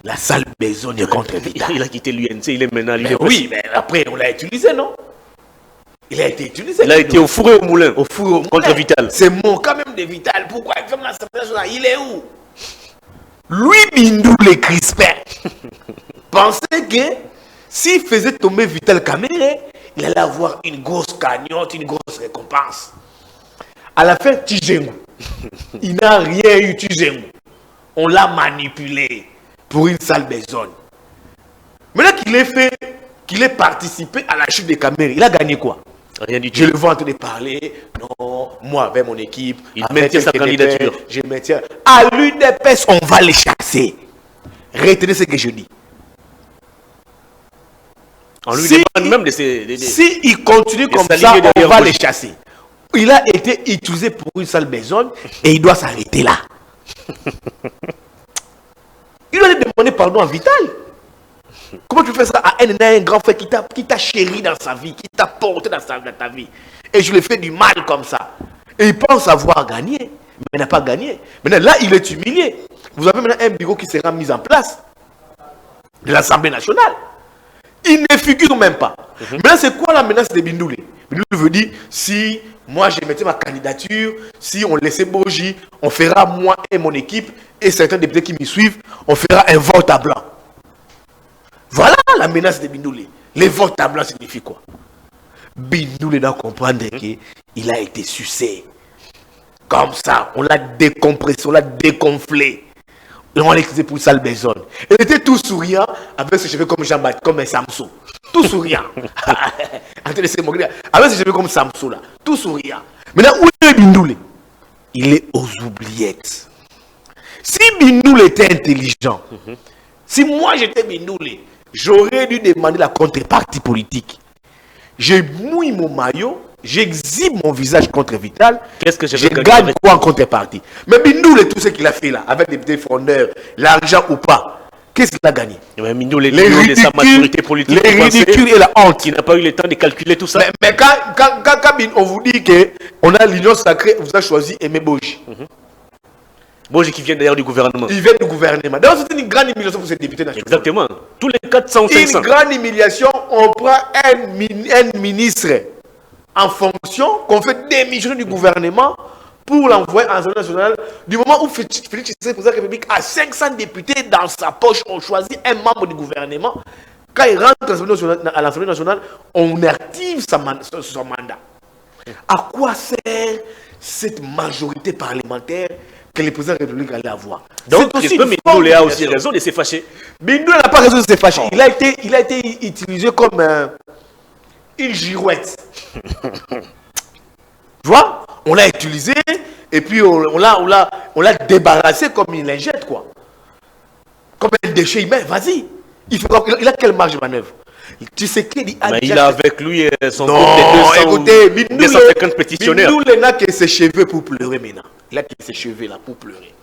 la sale besogne contre Vital. Il a quitté l'UNC, il est maintenant à l'UNC. Oui, mais après on l'a utilisé, non? Il a été utilisé. Il a été au four et au moulin. Au four et au moulin. Contre Vital. C'est mon quand même de Vital. Pourquoi il fait l'Assemblée nationale? Il est où? Lui, Bindoulé Crispin, pensait que s'il faisait tomber Vital Kamerhe, il allait avoir une grosse cagnotte, une grosse récompense. À la fin, Tijengou. Il n'a rien eu, Tijengou. On l'a manipulé pour une sale besogne. Maintenant qu'il ait participé à la chute de Kamerhe, il a gagné quoi? Rien du tout. Je le vois en train de parler. Non, moi avec mon équipe, il maintient sa candidature. Je maintiens. À l'UDPS, on va les chasser. Retenez ce que je dis. On lui demande même de ces... Si il continue comme ça, on va les chasser. Il a été utilisé pour une sale besogne et il doit s'arrêter là. Il doit demander pardon à Vital. Comment tu fais ça à un grand frère qui t'a chéri dans sa vie, qui t'a porté dans ta vie, et je lui fais du mal comme ça. Et il pense avoir gagné, mais il n'a pas gagné. Maintenant, là, il est humilié. Vous avez maintenant un bureau qui sera mis en place de l'Assemblée nationale. Il ne figure même pas. Maintenant, c'est quoi la menace de Bindoulé? Bindoulé veut dire, si moi je mettais ma candidature, si on laissait Boji, on fera moi et mon équipe, et certains députés qui me suivent, on fera un vote à blanc. Voilà la menace de Bindoulé. Les votes à blanc signifient quoi? Bindoulé doit comprendre qu'il a été sucé. Comme ça, on l'a décompressé, on l'a déconflé. Et on l'a utilisé pour une sale besogne. Il était tout souriant avec ses cheveux comme Jean-Baptiste, comme un Samson. Tout souriant. Avec ses cheveux comme Samson là. Tout souriant. Maintenant, où est Bindoulé? Il est aux oubliettes. Si Bindoul était intelligent, si moi j'étais Bindoul, j'aurais dû demander la contrepartie politique. Je mouille mon maillot, j'exhibe mon visage contre Vital. Qu'est-ce que je gagne quoi en contrepartie? Mais Bindoul et tout ce qu'il a fait là, avec les petits frondeurs, l'argent ou pas, qu'est-ce qu'il a gagné? Bindoul est de sa maturité politique. Les ridicules et la honte. Qui n'a pas eu le temps de calculer tout ça. Mais quand on vous dit qu'on a l'union sacrée, vous avez choisi Aimé Boji. Boji qui vient d'ailleurs du gouvernement. Il vient du gouvernement. Donc c'est une grande humiliation pour ces députés nationaux. Exactement. Tous les 400, 500. Une grande humiliation, on prend un ministre en fonction, qu'on fait démissionner du gouvernement pour l'envoyer à l'Assemblée nationale. Du moment où Félix Tshisekedi, président de la République, a 500 députés dans sa poche, on choisit un membre du gouvernement. Quand il rentre à l'Assemblée nationale, on active son mandat. À quoi sert cette majorité parlementaire que le président de la République allait avoir? Donc, Bindoul a aussi raison de se fâcher. Bindoul n'a pas raison de se fâcher. Il a été utilisé comme une girouette. Tu vois? On l'a utilisé et puis on l'a débarrassé comme une lingette, quoi. Comme un déchet humain. Vas-y. Il a quelle marge de manœuvre? Tu sais qu'il a. Mais il a avec lui son groupe de 250 pétitionnaires. Bindoul n'a que ses cheveux pour pleurer maintenant. Il a que ses cheveux là pour pleurer.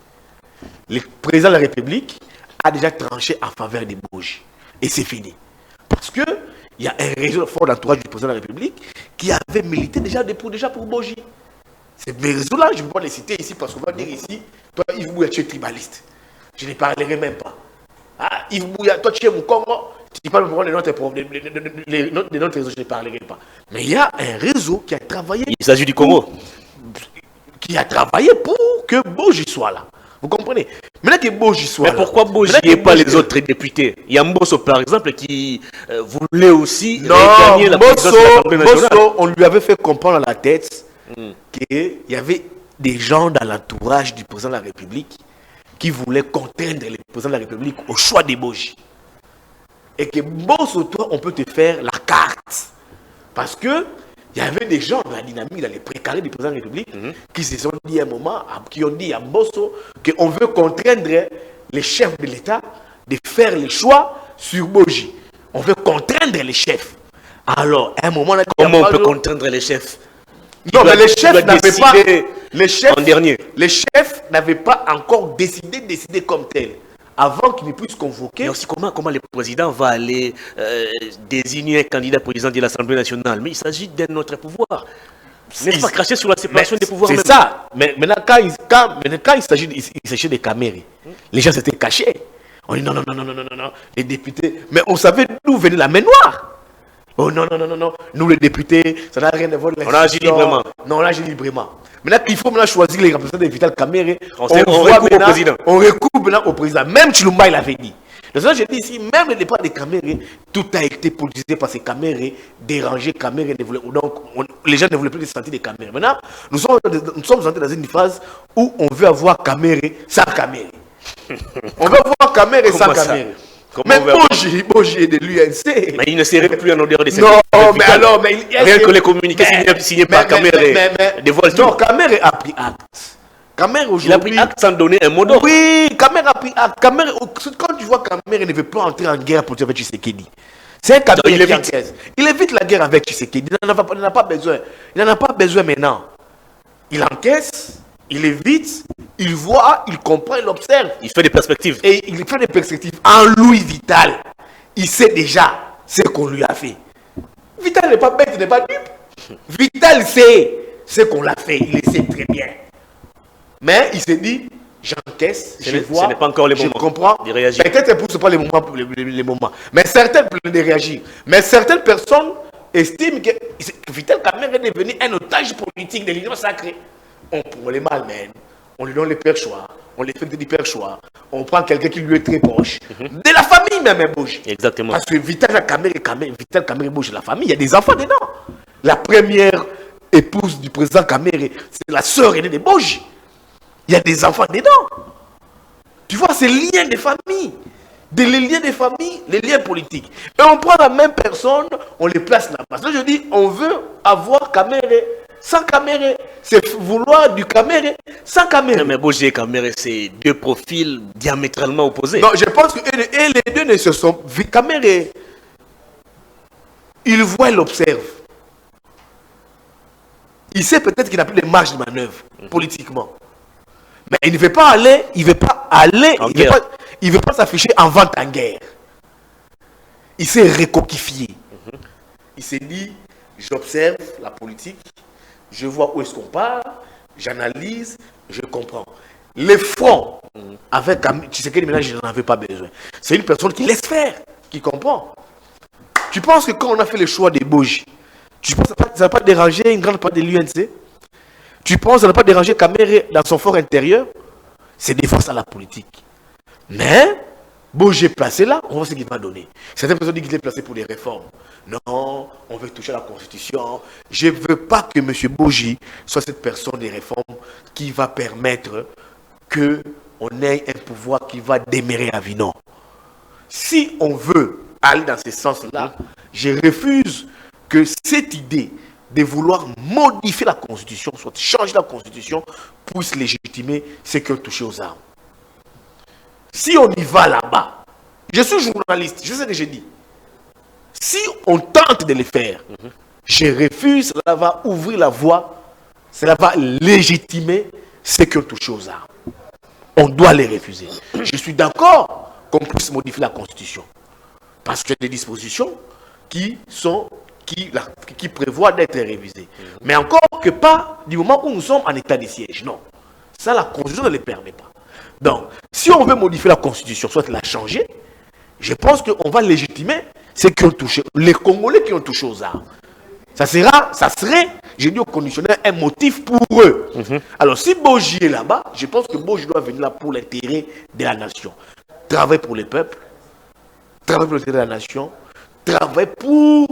Le président de la République a déjà tranché en faveur des Boji. Et c'est fini. Parce que il y a un réseau fort d'entourage du président de la République qui avait milité déjà pour Boji. Ces réseaux-là, je ne vais pas les citer ici parce qu'on va dire ici, toi Yves Bouya, tu es tribaliste. Je ne parlerai même pas. Ah, Yves Bouya, toi tu es mon Congo, tu parles pour de notre réseau, je ne parlerai pas. Mais il y a un réseau qui a travaillé. Il s'agit du Congo. Qui a travaillé pour que Boji soit là. Vous comprenez? Maintenant que Boji soit là. Mais pourquoi Boji et pas les autres députés? Il y a Mbosso par exemple qui voulait aussi gagner la présidence de l'Assemblée nationale. Mbosso, on lui avait fait comprendre à la tête qu'il y avait des gens dans l'entourage du président de la République qui voulaient contraindre le président de la République au choix des Boji. Et que Mbosso, toi, on peut te faire la carte. Parce que il y avait des gens dans la dynamique, dans les précarés du président de la République, qui se sont dit à un moment, qui ont dit à Mbosso qu'on veut contraindre les chefs de l'État de faire les choix sur Boji. On veut contraindre les chefs. Alors, à un moment... Comment on peut contraindre les chefs? Non, mais les chefs n'avaient pas... Les chefs n'avaient pas encore décidé comme tel. Avant qu'il ne puisse convoquer... Mais aussi comment le président va aller désigner un candidat président de l'Assemblée nationale? Mais il s'agit d'un autre pouvoir. N'est-ce pas cracher sur la séparation des pouvoirs? C'est ça. Mais maintenant, quand il s'agit des Camérés, les gens s'étaient cachés. On dit non, les députés... Mais on savait d'où venait la main noire. Oh non, nous les députés, ça n'a rien à voir avec on a agi librement. Non, on a agi librement. Maintenant, il faut maintenant choisir les représentants de Vital Caméré. On recoupe au président. On recoupe maintenant au président. Même Chilumba, il avait dit. Donc ça, je dis ici, même le départ des Caméré, tout a été politisé par ces Caméré, dérangé Caméré. Donc, les gens ne voulaient plus se sentir des Caméré. Maintenant, nous sommes entrés dans une phase où on veut avoir Caméré sans Caméré. On veut avoir Caméré sans Caméré. Mais Boji est de l'UNC. Mais il ne serait plus en odeur de cette... Non, mais alors... Rien que les communiqués signés par Caméré dévoilent tout. Non, Caméré a pris acte. Il a pris acte sans donner un mot d'ordre. Oui, Caméré a pris acte. Quand tu vois Caméré ne veut pas entrer en guerre pour avec Tshisekedi. C'est un Caméré qui encaisse. Il évite la guerre avec Tshisekedi. Il n'en a pas besoin. Il n'en a pas besoin maintenant. Il encaisse, il évite, il voit, il comprend, il observe. Il fait des perspectives. Et il fait des perspectives. En Louis Vital, il sait déjà ce qu'on lui a fait. Vital n'est pas bête, il n'est pas dupe. Vital sait ce qu'on l'a fait. Il le sait très bien. Mais il s'est dit, j'encaisse, je vois, ce n'est pas encore les moments, je comprends. Peut-être que ce n'est pas les moments. Mais certaines peuvent réagir. Mais certaines personnes estiment que Vital Caméré est devenu un otage politique de l'Union sacrée. On les malmène, on lui donne les perchoirs, on les fait des perchoirs, on prend quelqu'un qui lui est très proche, de la famille même, Boji. Exactement. Parce que Vital Caméré Boji, la famille, il y a des enfants dedans. La première épouse du président Caméré, c'est la sœur aînée de Boji. Il y a des enfants dedans. Tu vois, c'est les liens de famille. Les liens de famille, les liens politiques. Et on prend la même personne, on les place là-bas. Donc je dis, on veut avoir Caméré sans Kamere. C'est vouloir du Kamere sans Kamere. Mais Boji et Kamere, c'est deux profils diamétralement opposés. Non, je pense que et les deux ne se sont... Kamere, il voit, il observe. Il sait peut-être qu'il n'a plus de marge de manœuvre politiquement. Mais il ne veut pas aller, il ne veut pas s'afficher en vente en guerre. Il s'est recoquifié. Il s'est dit, j'observe la politique, je vois où est-ce qu'on part, j'analyse, je comprends. Les fronts avec Tshisekedi, maintenant, je n'en avais pas besoin. C'est une personne qui laisse faire, qui comprend. Tu penses que quand on a fait le choix des Boji, tu penses que ça ne va pas déranger une grande part de l'UNC? Tu penses que ça n'a pas dérangé Kamere dans son fort intérieur? C'est des forces à la politique. Mais, Boji est placé là, on voit ce qu'il va donner. Certaines personnes disent qu'il est placé pour des réformes. Non, on veut toucher à la Constitution. Je ne veux pas que M. Boji soit cette personne des réformes qui va permettre qu'on ait un pouvoir qui va démérer à vie. Non. Si on veut aller dans ce sens-là, je refuse que cette idée de vouloir modifier la Constitution, soit changer la Constitution, puisse légitimer ceux qui ont touché aux armes. Si on y va là-bas, je suis journaliste, je sais ce que j'ai dit. Si on tente de le faire, je refuse, cela va ouvrir la voie, cela va légitimer ceux qui ont touché aux armes. On doit les refuser. Je suis d'accord qu'on puisse modifier la Constitution. Parce qu'il y a des dispositions qui prévoient d'être révisées. Mais encore que pas du moment où nous sommes en état de siège. Non. Ça, la Constitution ne le permet pas. Donc, si on veut modifier la Constitution, soit la changer, je pense qu'on va légitimer ceux qui ont touché, les Congolais qui ont touché aux armes. Ça serait, j'ai dit au conditionnel, un motif pour eux. Alors, si Boji est là-bas, je pense que Boji doit venir là pour l'intérêt de la nation. Travailler pour les peuples, travailler pour l'intérêt de la nation, travailler pour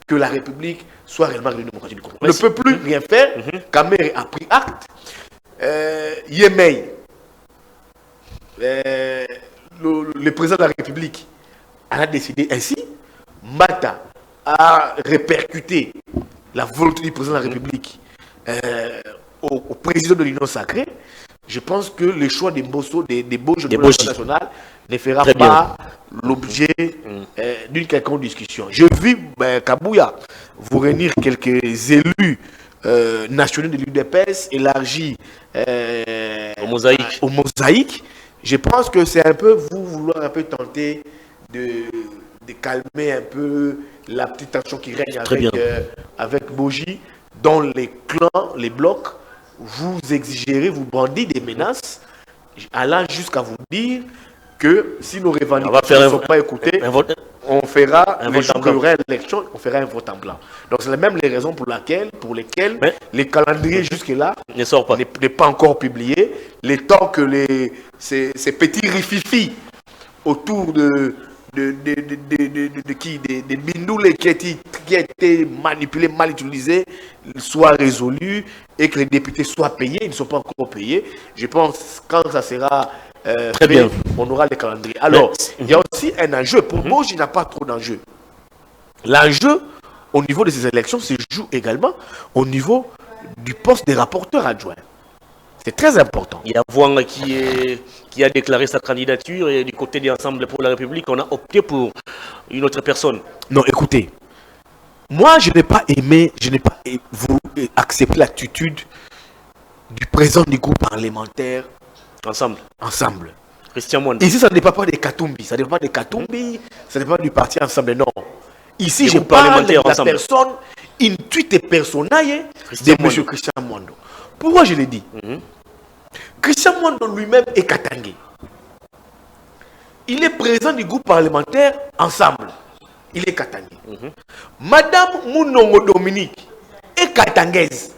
que la République soit réellement une démocratie du Congo. On ne peut plus rien faire. Kamere a pris acte. Yemei, le président de la République, a décidé ainsi. Mata a répercuté la volonté du président de la République au président de l'Union sacrée. Je pense que le choix des Bojo de l'Assemblée nationale ne fera pas l'objet d'une quelconque discussion. Je vis Kabouya vous réunir quelques élus nationaux de l'UDPS élargis au mosaïque. Je pense que c'est un peu vouloir un peu tenter de calmer un peu la petite tension qui règne avec Boji. Dans les clans, les blocs, vous exigerez, vous brandissez des menaces, allant jusqu'à vous dire que si nos revendications ne sont pas écoutées, on fera, les jours qu'il y aura l'élection, on fera un vote en blanc. Donc c'est même les raisons pour lesquelles les calendriers jusque-là n'est pas encore publié. Le temps que ces petits rififis autour des bindoulés qui a été manipulés, mal utilisés, soient résolus et que les députés soient payés. Ils ne sont pas encore payés. Je pense que quand ça sera très bien, on aura les calendriers. Alors, il y a aussi un enjeu. Pour Boji, il n'y a pas trop d'enjeu. L'enjeu, au niveau de ces élections, se joue également au niveau du poste des rapporteurs adjoints. C'est très important. Il y a Wang qui a déclaré sa candidature et du côté des Ensemble pour la République, on a opté pour une autre personne. Non, écoutez, moi je n'ai pas aimé, je n'ai pas accepté l'attitude du président du groupe parlementaire Ensemble. Christian Mwanda. Ici, ça ne dépend pas des Katumbi, ça ne dépend pas des Katumbi, ça ne dépend pas du parti Ensemble, non. Ici, je parle de la personne intuite et personnelle de M. Christian Mwanda. Pourquoi je l'ai dit? Christian Mwanda lui-même est Katangé. Il est président du groupe parlementaire Ensemble. Il est Katangé. Madame Mounongo Dominique est katangaise.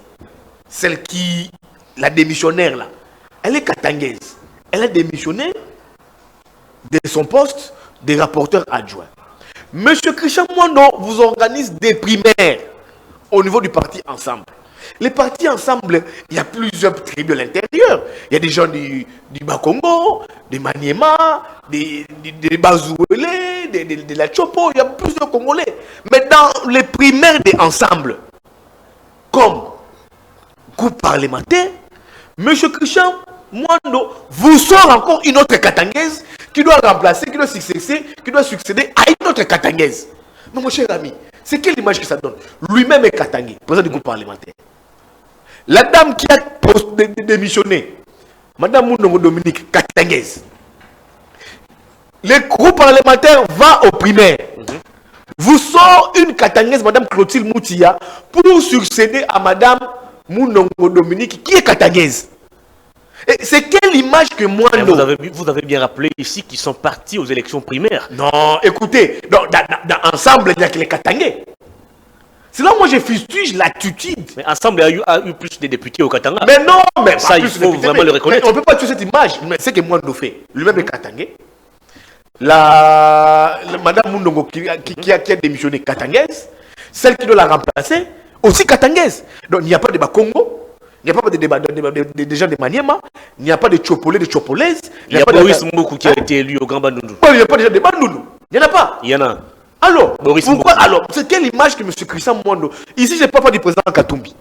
Celle qui, la démissionnaire là, elle est katangaise. Elle a démissionné de son poste de rapporteur adjoint. Monsieur Christian Mwanda vous organise des primaires au niveau du parti Ensemble. Les partis Ensemble, il y a plusieurs tribus à l'intérieur. Il y a des gens du Bas-Congo, des Maniema, des Bazouélé, de la Chopo, il y a plusieurs Congolais. Mais dans les primaires des Ensemble, comme groupe parlementaire, M. Christian Mwando vous sort encore une autre Katangaise qui doit remplacer, qui doit succéder à une autre Katangaise. Mais mon cher ami, c'est quelle image que ça donne? Lui-même est Katangé, président du groupe parlementaire. La dame qui a démissionné, Madame Mounongo Dominique, Katangaise. Le groupe parlementaire va au primaire. Vous sort une Katangaise, Madame Clotilde Moutia, pour succéder à Madame Mounongo Dominique, qui est Katangaise. C'est quelle image que moi... Vous avez bien rappelé ici qu'ils sont partis aux élections primaires. Non, écoutez, dans ensemble, il n'y a que les Katangais. C'est là où moi je fustige l'attitude. Mais ensemble, il y a eu plus de députés au Katanga. Mais non, mais ça, il faut vraiment le reconnaître. On ne peut pas tuer cette image. Mais c'est que moi, nous fait. Lui-même est Katangais. Madame Moundongo qui a démissionné Katangaise, celle qui doit la remplacer, aussi Katangaise. Donc il n'y a pas de Bakongo. Il n'y a pas de gens de Maniema, il n'y a pas de Tchopolais, de Tchopolaises. Il n'y a pas de Boris Mboukou qui a été élu au Grand Bandundu. Il n'y a pas de gens de Bandundu. Il n'y en a pas. Il y en a. Alors, pourquoi alors? C'est quelle image que M. Christian Mwando? Ici, je ne parle pas du président Katumbi.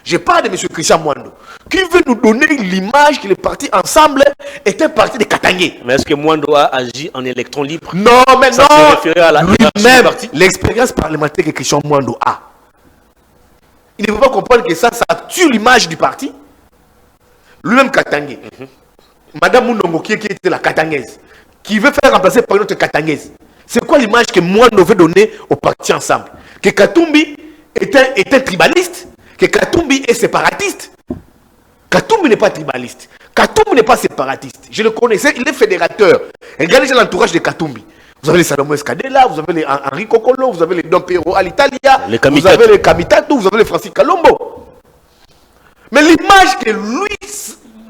Je parle de M. Christian Mwando. Qui veut nous donner l'image que les partis ensemble étaient partis de Katangé. Mais est-ce que Mwando a agi en électron libre? Non, mais ça non. Se référait à la lui-même, l'expérience parlementaire que Christian Mwando a. Il ne peut pas comprendre que ça tue l'image du parti. Lui-même Katangé. Madame Mounongo qui était la Katangaise, qui veut faire remplacer par une autre Katangaise. C'est quoi l'image que moi nous veut donner au parti ensemble? Que Katumbi est un tribaliste, que Katumbi est séparatiste. Katumbi n'est pas tribaliste. Katumbi n'est pas séparatiste. Je le connaissais, il est fédérateur. Regardez l'entourage de Katumbi. Vous avez les Salomon Escadella, vous avez les Henri Kokolo, vous avez les Don Pedro Alitalia, vous avez les Kamitato, vous avez les Francis Kalombo. Mais l'image que lui,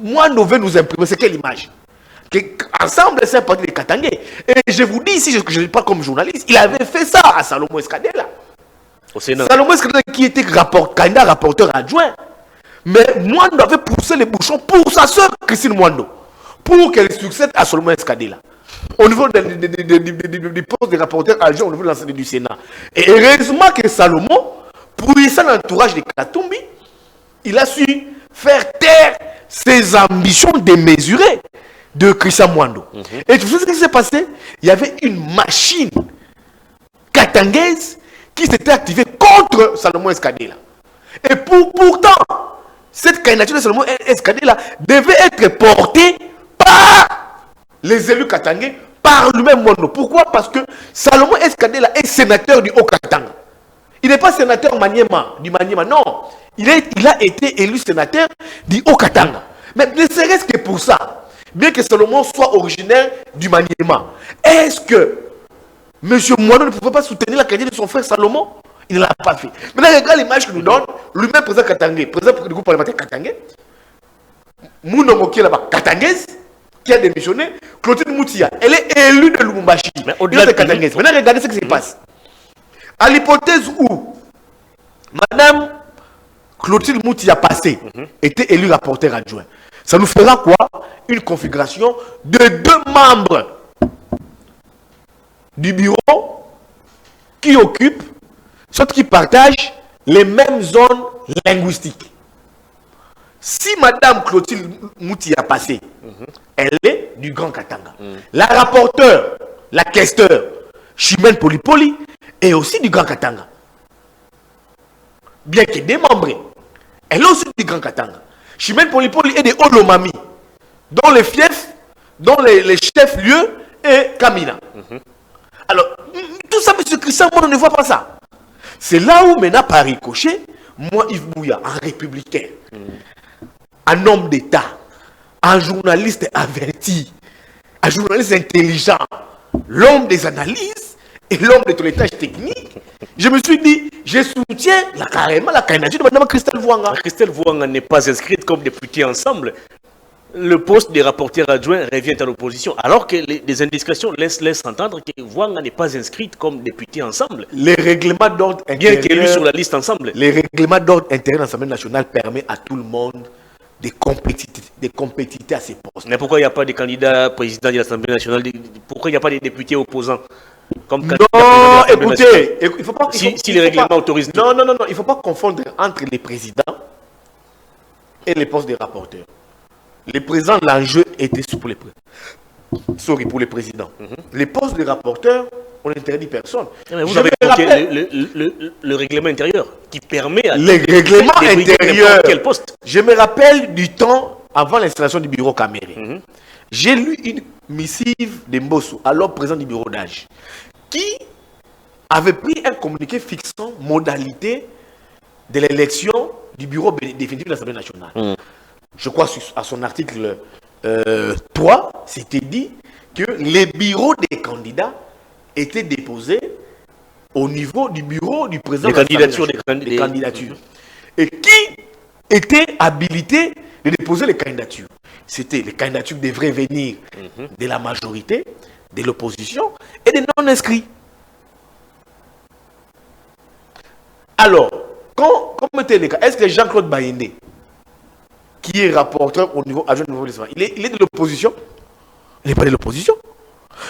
moi, nous veut nous imprimer, c'est quelle image? Ensemble, c'est un parti de Katangé. Et je vous dis ici, je ne dis pas comme journaliste, il avait fait ça à Salomon Escadella. Au Sénat. Salomon Escadella qui était candidat rapporteur adjoint. Mais Mwando avait poussé les bouchons pour sa soeur Christine Mwando, pour qu'elle succède à Salomon Escadella. Au niveau du poste de rapporteur adjoint au niveau de l'Assemblée du Sénat. Et heureusement que Salomon, pour l'entourage de Katumbi, il a su faire taire ses ambitions démesurées de Christian Mwando. Et tu sais ce qui s'est passé? Il y avait une machine katangaise qui s'était activée contre Salomon Escadella. Et pourtant, cette candidature de Salomon Escadella devait être portée par les élus katangais, par lui-même Mwando. Pourquoi? Parce que Salomon Escadella est sénateur du Haut-Katanga. Il n'est pas sénateur du Maniema, non. Il a été élu sénateur du Haut-Katanga. Mais ne serait-ce que pour ça, bien que Salomon soit originaire du Maniema, est-ce que M. Mwando ne pouvait pas soutenir la candidature de son frère Salomon? Il ne l'a pas fait. Maintenant, regarde l'image qu'il nous donne, lui-même président Katangé, président du groupe parlementaire Katangé, Mounongo qui est là-bas, Katangaise, qui a démissionné, Clotilde Moutia, elle est élue de Lubumbashi. Mais au-delà de Katangaise. Maintenant, regardez ce qui se passe. À l'hypothèse où Madame Clotilde Moutia passé était élue rapporteur adjoint, ça nous fera quoi? Une configuration de 2 membres du bureau qui occupent, soit qui partagent les mêmes zones linguistiques. Si Madame Clotilde Moutia passé, elle est du Grand Katanga. La rapporteure, la questeur, Chimène Polipoli, est aussi du Grand Katanga. Bien qu'elle démembrée, elle est aussi du Grand Katanga. Chimène Polipoli est de Olomami, dont les fiefs, dont les chefs-lieux est Kamina. Alors, tout ça, M. Christian, moi, on ne voit pas ça. C'est là où, maintenant, par ricochet, moi, Yves Bouya, un républicain, un homme d'État, un journaliste averti, un journaliste intelligent, l'homme des analyses et l'homme de toilettage technique, je me suis dit, je soutiens carrément la candidature de Mme Christelle Vouanga. Christelle Vouanga n'est pas inscrite comme députée ensemble. Le poste des rapporteurs adjoints revient à l'opposition, alors que les indiscrétions laissent entendre que Vouanga n'est pas inscrite comme députée ensemble. Les règlements d'ordre intérieur, bien qu'élue sur la liste ensemble. Les règlements d'ordre intérieur de l'Assemblée nationale permettent à tout le monde de compétiter à ces postes. Mais pourquoi il n'y a pas de candidat président de l'Assemblée nationale? Pourquoi il n'y a pas de députés opposants comme non, écoutez, il faut pas... Si les règlements autorisent... Non, il ne faut pas confondre entre les présidents et les postes des rapporteurs. Les présidents, l'enjeu était pour les pour les présidents. Les postes des rapporteurs, on n'interdit personne. Mais vous avez évoqué le règlement intérieur qui permet à les règlements intérieurs. Quel poste? Je me rappelle du temps avant l'installation du bureau Caméré. J'ai lu une missive de Mbosso, alors président du bureau d'âge, qui avait pris un communiqué fixant modalité de l'élection du bureau définitif de l'Assemblée nationale. Je crois à son article 3, c'était dit que les bureaux des candidats étaient déposés au niveau du bureau du président des candidatures. Et qui était habilité de déposer les candidatures? C'était les candidatures devraient venir de la majorité, de l'opposition et des non-inscrits. Alors, comme était le cas, est-ce que Jean-Claude Bayendé, qui est rapporteur au niveau adjoint au niveau il est de l'opposition? Il n'est pas de l'opposition.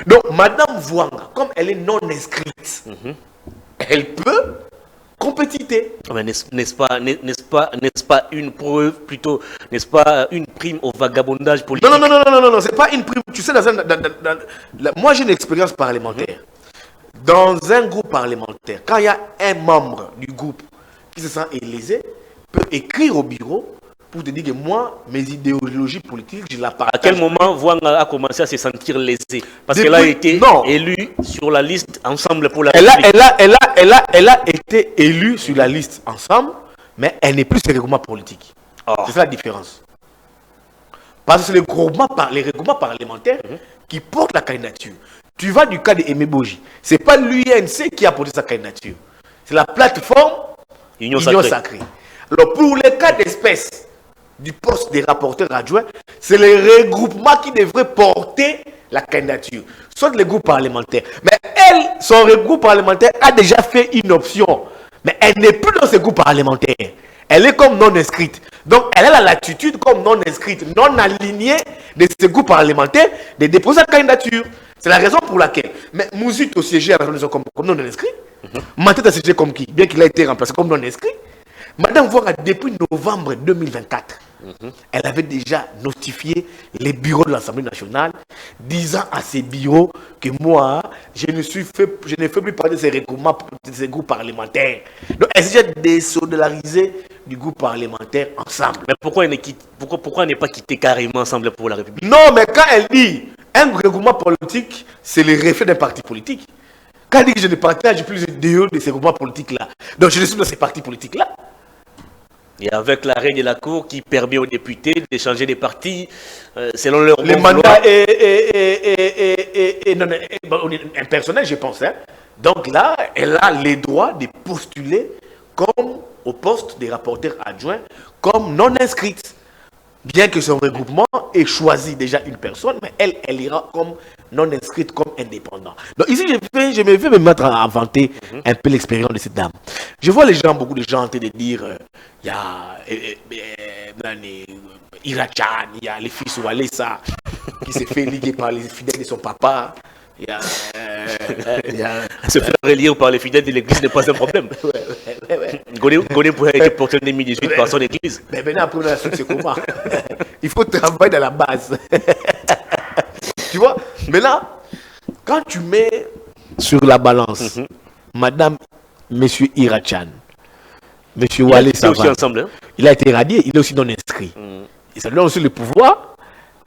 Donc, Madame Vouanga, comme elle est non inscrite, elle peut compétiter. N'est-ce pas une preuve, plutôt, n'est-ce pas une prime au vagabondage politique? Non, c'est pas une prime. Tu sais, moi j'ai une expérience parlementaire. Dans un groupe parlementaire, quand il y a un membre du groupe qui se sent élésé, peut écrire au bureau pour te dire que moi, mes idéologies politiques, je la partage. À quel moment Vouanga a commencé à se sentir lésé? Parce qu'elle a été élue sur la liste Ensemble pour la République. Elle a été élue sur la liste Ensemble, mais elle n'est plus sur les regroupements politiques. C'est ça la différence. Parce que c'est les regroupements parlementaires qui portent la candidature. Tu vas du cas de Aimé Boji. Ce n'est pas l'UNC qui a porté sa candidature. C'est la plateforme Union Sacrée. Alors pour les cas d'espèce du poste des rapporteurs adjoints, c'est les regroupements qui devraient porter la candidature. Soit les groupes parlementaires. Mais elle, son regroupe parlementaire a déjà fait une option. Mais elle n'est plus dans ce groupe parlementaire. Elle est comme non inscrite. Donc elle a la latitude comme non inscrite, non alignée de ce groupe parlementaire de déposer sa candidature. C'est la raison pour laquelle. Mais Mouzit au siège à la réunion comme non inscrit. Matet a siégé comme qui? Bien qu'il a été remplacé comme non inscrit. Madame Vouanga, depuis novembre 2024, elle avait déjà notifié les bureaux de l'Assemblée nationale, disant à ces bureaux que moi, je ne fais plus partie de ces regroupements, de ces groupes parlementaires. Donc, elle s'est déjà désolidarisée du groupe parlementaire Ensemble. Mais pourquoi elle n'est pas quittée carrément Ensemble pour la République? Non, mais quand elle dit un regroupement politique, c'est le reflet d'un parti politique. Quand elle dit que je ne partage plus de ces groupements politiques-là, donc je ne suis pas dans ces partis politiques-là. Et avec l'arrêt de la Cour qui permet aux députés de changer de parti selon leur le mandat est impersonnel, je pense. Hein. Donc là, elle a les droits de postuler comme au poste des rapporteurs adjoints, comme non inscrite. Bien que son regroupement ait choisi déjà une personne, mais elle ira comme non inscrite, comme indépendant. Donc ici, je me vais me mettre à inventer un peu l'expérience de cette dame. Je vois beaucoup de gens en train de dire, il y a Irachan, il y a les fils Walesa qui s'est fait liguer par les fidèles de son papa. Se faire relire par les fidèles de l'église n'est pas un problème. Goné pourrait être porté en 2018 par son église. Mais maintenant, après, la suite, c'est comment? Il faut travailler dans la base. Tu vois? Mais là, quand tu mets sur la balance, madame, monsieur Irachan, monsieur Wale Savan, il a été radié, il est aussi non inscrit. Et ça donne aussi le pouvoir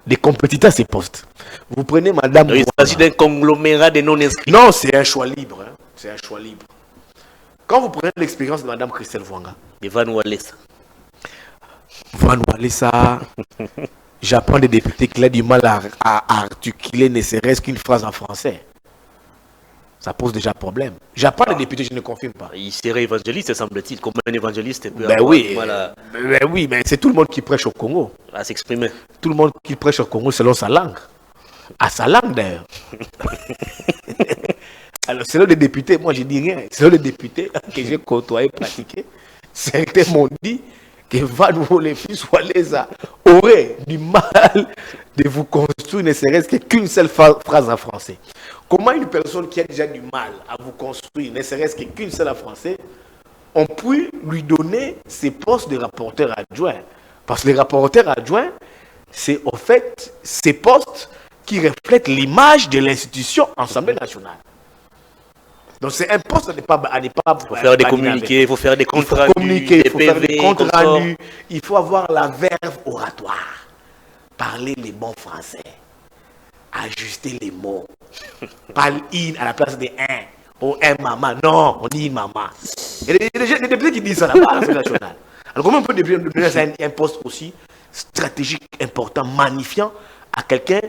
de compétiter à ces postes. Vous prenez madame... Il s'agit d'un conglomérat de non inscrits. Non, c'est un choix libre. Hein. C'est un choix libre. Quand vous prenez l'expérience de madame Christelle Vouanga, de Van Walesa. Van Walesa, j'apprends des députés qu'il a du mal à articuler ne serait-ce qu'une phrase en français. Ça pose déjà problème. J'apprends des députés, je ne confirme pas. Il serait évangéliste, semble-t-il, comme un évangéliste peut oui, oui, mais c'est tout le monde qui prêche au Congo. À s'exprimer. Tout le monde qui prêche au Congo selon sa langue. À sa langue d'ailleurs. Alors, selon les députés, moi je dis rien. Selon les députés que j'ai côtoyé, pratiqué, certains m'ont dit que Van Wolefis Walesa aurait du mal de vous construire ne serait-ce qu'une seule phrase en français. Comment une personne qui a déjà du mal à vous construire ne serait-ce qu'une seule en français, on peut lui donner ses postes de rapporteur adjoint? Parce que les rapporteurs adjoints, c'est au fait ces postes qui reflètent l'image de l'institution Assemblée nationale. Donc c'est un poste à ne pas... Il faut faire des communiqués, il faut faire des comptes rendus, il faut faire des comptes rendus, il faut avoir la verve oratoire, parler les bons français, ajuster les mots, pas in à la place de un, ou un maman, non, on dit maman. Il y a des députés qui disent ça là-bas à l'Assemblée nationale. Alors comment on peut donner un poste aussi stratégique, important, magnifiant à quelqu'un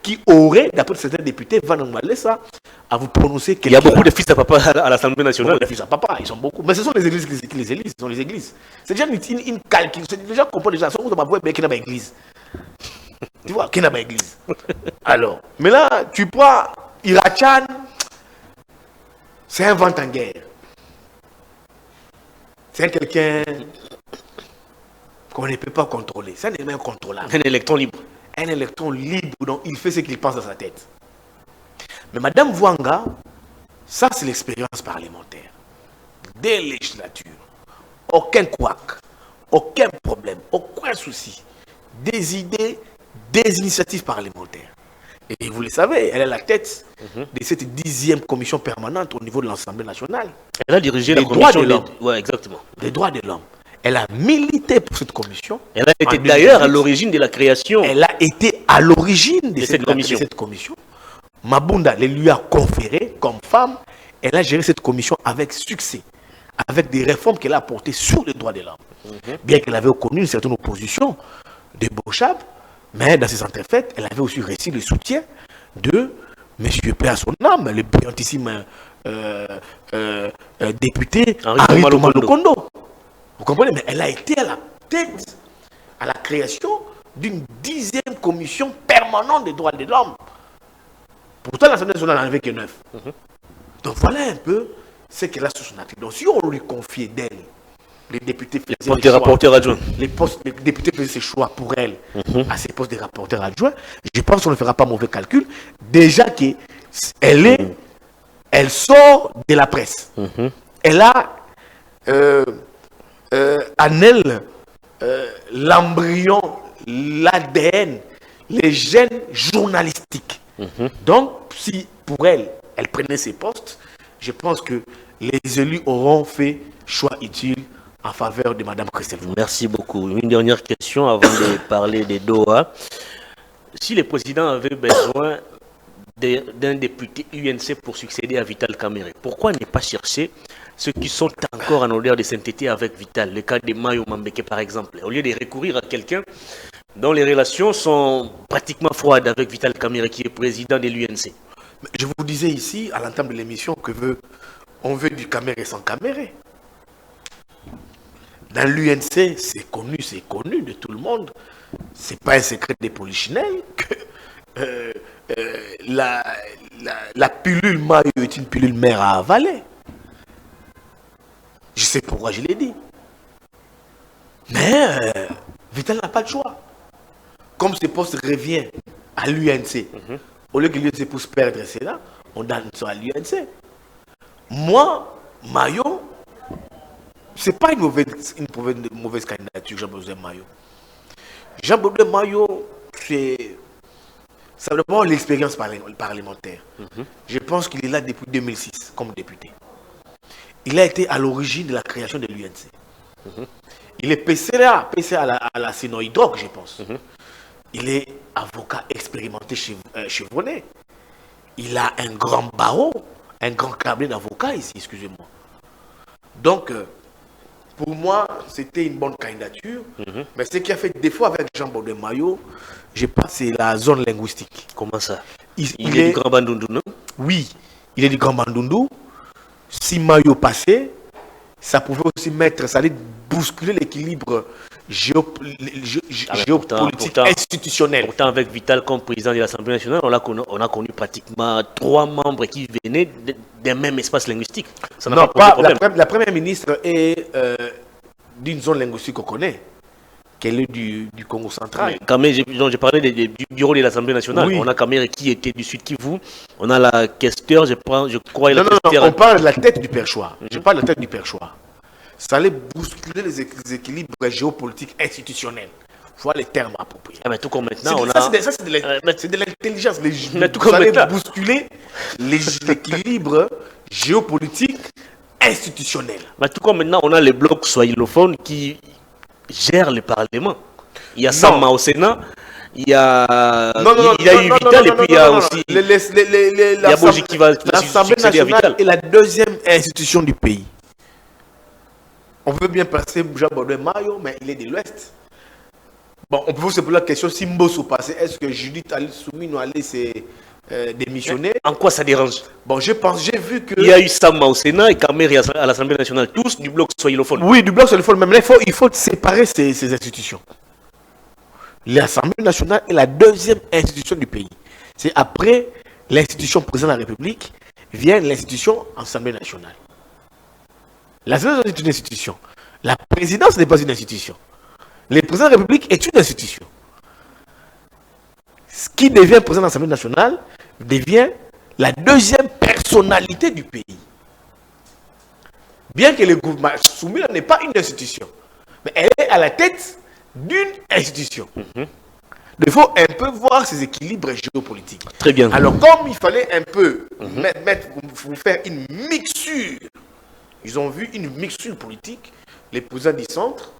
qui aurait, d'après certains députés, va demander ça, à vous prononcer. Il y a beaucoup de fils à papa à l'Assemblée nationale. Beaucoup de fils à papa, ils sont beaucoup. Mais ce sont les églises qui les élisent. Ce sont les églises. C'est déjà une calcul. Les gens comprennent déjà. Sont dans ma boîte, mais qui n'a pas d'église. Tu vois, qui n'a pas d'église. Alors, mais là, tu prends Irachan, c'est un vent en guerre. C'est quelqu'un qu'on ne peut pas contrôler. C'est un élément incontrôlable. Un électron libre. Un électron libre, donc il fait ce qu'il pense dans sa tête. Mais Madame Vouanga, ça c'est l'expérience parlementaire. Des législatures, aucun couac, aucun problème, aucun souci. Des idées, des initiatives parlementaires. Et vous le savez, elle est la tête de cette 10e commission permanente au niveau de l'Assemblée nationale. Elle a dirigé la commission droits de l'homme. Oui, exactement. Les droits de l'homme. Elle a milité pour cette commission. Elle a été d'ailleurs à l'origine de la création. Elle a été à l'origine de cette commission. Mabunda les lui a conféré comme femme. Elle a géré cette commission avec succès, avec des réformes qu'elle a apportées sur les droits de l'homme. Bien qu'elle avait connu une certaine opposition de Bochab, mais dans ses entrefaites, elle avait aussi reçu le soutien de M. Paix à son âme, le brillantissime député Henri Thomas Lokondo. Vous comprenez? Mais elle a été à la tête, à la création d'une 10e commission permanente des droits de l'homme. Pourtant, l'Assemblée nationale n'en avait que 9. Donc voilà un peu ce qu'elle a sur son activité. Donc si on lui confiait d'elle, les députés faisaient les rapporteurs adjoints. Les députés faisaient ses choix pour elle à ces postes de rapporteurs adjoints, je pense qu'on ne fera pas mauvais calcul. Déjà qu'elle elle sort de la presse. Elle a en elle l'embryon, l'ADN, les gènes journalistiques. Donc, si pour elle, elle prenait ses postes, je pense que les élus auront fait choix utile en faveur de Mme Christelle. Merci beaucoup. Une dernière question avant de parler des Doha. Si le président avait besoin d'un député UNC pour succéder à Vital Kamerhe, pourquoi ne pas chercher ceux qui sont encore en odeur de sainteté avec Vital, le cas de Mayo Mambeke par exemple, au lieu de recourir à quelqu'un dont les relations sont pratiquement froides avec Vital Kamerhe qui est président de l'UNC? Je vous disais ici, à l'entame de l'émission, on veut du Kamerhe sans Kamerhe. Dans l'UNC, c'est connu de tout le monde. Ce n'est pas un secret des polichinelles que la pilule Mayo est une pilule mère à avaler. Je sais pourquoi je l'ai dit. Mais Vital n'a pas de choix. Comme ce poste revient à l'UNC, au lieu que l'UNC puisse perdre cela, on donne ça à l'UNC. Moi, Mayo, ce n'est pas une mauvaise candidature, Jean-Baudouin Mayo. Jean-Baudouin Mayo, c'est simplement l'expérience parlementaire. Je pense qu'il est là depuis 2006 comme député. Il a été à l'origine de la création de l'UNC. Il est PCA à la Sénoïdrogue, je pense. Il est avocat expérimenté chevronné. Il a un grand barreau, un grand cabinet d'avocats ici, excusez-moi. Donc, pour moi, c'était une bonne candidature. Mais ce qui a fait défaut avec Jean-Baudouin Mayo, je pense, c'est la zone linguistique. Comment ça? Il est du Grand Bandundu, non? Oui, il est du Grand Bandundu. Si Mayo passait, ça pouvait aussi ça allait bousculer l'équilibre géopolitique institutionnel. Pourtant, avec Vital comme président de l'Assemblée nationale, on a connu pratiquement 3 membres qui venaient d'un même espace linguistique. Ça n'a pas posé problème. La première ministre est d'une zone linguistique qu'on connaît, qu'elle est du Congo central. Je parlais du bureau de l'Assemblée nationale. Oui. On a Kamerhe qui était du Sud Kivu. On a la questeur, je crois. Non, on parle de la tête du Perchois. Je parle de la tête du Perchois. ça allait bousculer les équilibres géopolitiques institutionnels. Voilà les termes appropriés. Ah, mais tout comme maintenant, c'est de l'intelligence. Ça allait bousculer l'équilibre géopolitique institutionnel. Mais tout comme maintenant, on a les blocs swahilophones qui gèrent le Parlement. Il y a Sama au Sénat, il y a eu Vital et puis il y a aussi il y a Boji qui va l'Assemblée nationale est la deuxième institution du pays. On veut bien passer Jean-Baudouin Mayo, mais il est de l'Ouest. Bon, on peut vous se poser la question si Mbosso passait, est-ce que Judith Soumino allait se démissionner? En quoi ça dérange? Bon, j'ai vu que... Il y a eu Sama au Sénat et Kameri à l'Assemblée nationale, tous du bloc swahilophone. Oui, du bloc swahilophone, mais là, il faut séparer ces institutions. L'Assemblée nationale est la deuxième institution du pays. C'est après l'institution président de la République, vient l'institution Assemblée nationale. L'Assemblée nationale est une institution. La présidence n'est pas une institution. Le président de la République est une institution. Ce qui devient président de l'Assemblée nationale devient la deuxième personnalité du pays. Bien que le gouvernement soumis n'est pas une institution, mais elle est à la tête d'une institution. Il faut un peu voir ces équilibres géopolitiques. Très bien. Alors, comme il fallait un peu vous faire une mixture, ils ont vu une mixture politique, les présidents du centre,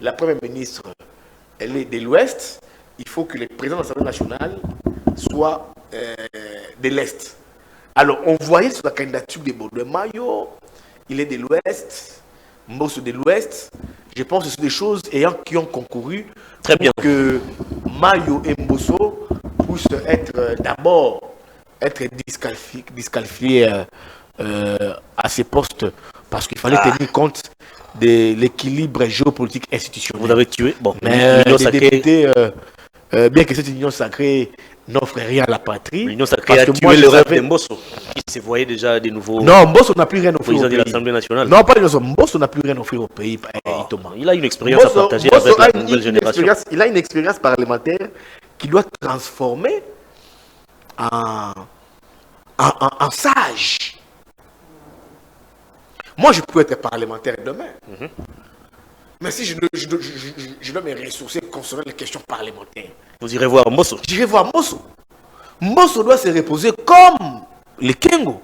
la première ministre, elle est de l'Ouest, il faut que le président de l'Assemblée nationale soit de l'Est. Alors, on voyait sur la candidature de Baudouin Mayo, il est de l'Ouest, Mbosso de l'Ouest. Je pense que ce sont des choses qui ont concouru très bien pour que Mayo et Mbosso puissent d'abord être disqualifiés à ces postes parce qu'il fallait tenir compte de l'équilibre géopolitique institutionnel. Vous avez tué. Bon, mais les députés, bien que cette union sacrée n'offre rien à la patrie. L'union sacrée a tué le rêve de Mbosso. Il se voyait déjà des nouveaux. Non, Mbosso n'a plus rien offert au pays. De l'Assemblée nationale. Non, pas Mbosso. Mbosso n'a plus rien offert au pays. Il a une expérience à partager avec la nouvelle génération. Il a une expérience parlementaire qui doit transformer en sage. Moi, je peux être parlementaire demain. Mais si je dois me ressourcer concernant les questions parlementaires. Vous irez voir Mbosso. J'irai voir Mbosso. Mbosso doit se reposer comme les Kengo.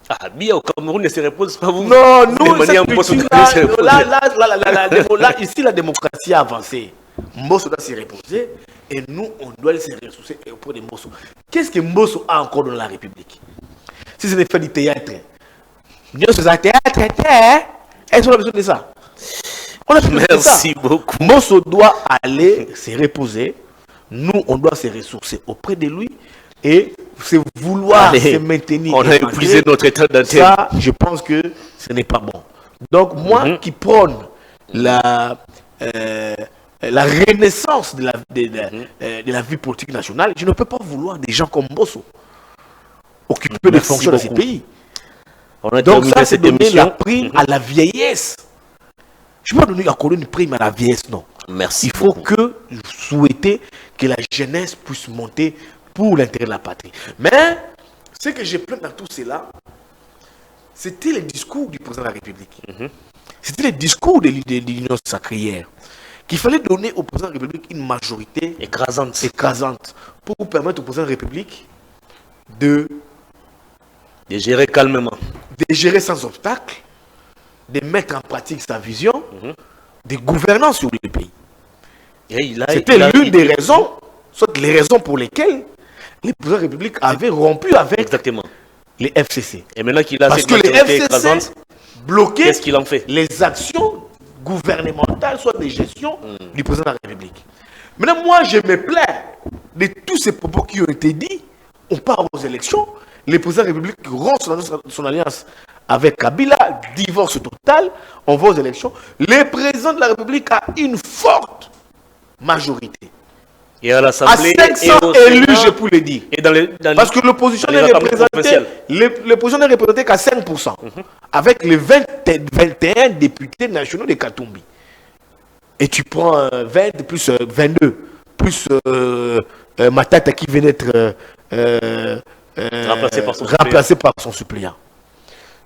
Ah, bien au Cameroun ne se repose pas vous. Non, nous, ici, la démocratie a avancé. Mbosso doit se reposer et nous, on doit se ressourcer auprès de Mbosso. Qu'est-ce que Mbosso a encore dans la République? Si ce n'est pas du théâtre, est-ce qu'on a besoin de ça? Merci beaucoup. Mbosso doit aller se reposer. Nous, on doit se ressourcer auprès de lui et vouloir se maintenir. On a épuisé notre état d'antenne. Ça, je pense que ce n'est pas bon. Donc, moi qui prône la renaissance de la vie politique nationale, je ne peux pas vouloir des gens comme Mbosso occuper des fonctions dans ces pays. Donc ça, c'est donner la prime à la vieillesse. Je ne peux pas donner accorder une prime à la vieillesse, non. Merci. Il faut que souhaiter que la jeunesse puisse monter pour l'intérêt de la patrie. Mais ce que j'ai plaint dans tout cela, c'était le discours du président de la République. C'était le discours de l'Union sacrée qu'il fallait donner au président de la République une majorité écrasante pour permettre au président de la République de gérer calmement, de gérer sans obstacle, de mettre en pratique sa vision de gouvernance sur le pays. C'était l'une des raisons, soit les raisons pour lesquelles le président de la République avait rompu avec les FCC. Et maintenant qu'il a parce que les FCC bloquaient qu'est-ce qu'il en fait? Les actions gouvernementales, soit de gestion du président de la République. Maintenant, moi, je me plains de tous ces propos qui ont été dits. On part aux élections. Le président de la République rompt son alliance avec Kabila, divorce total, on va aux élections. Le président de la République a une forte majorité. Et à l'Assemblée, à 500 élus, je peux le dire. Et parce que l'opposition n'est représentée qu'à 5%, avec les 21 députés nationaux de Katumbi. Et tu prends 20 plus 22, plus Matata qui vient d'être remplacé par son suppléant.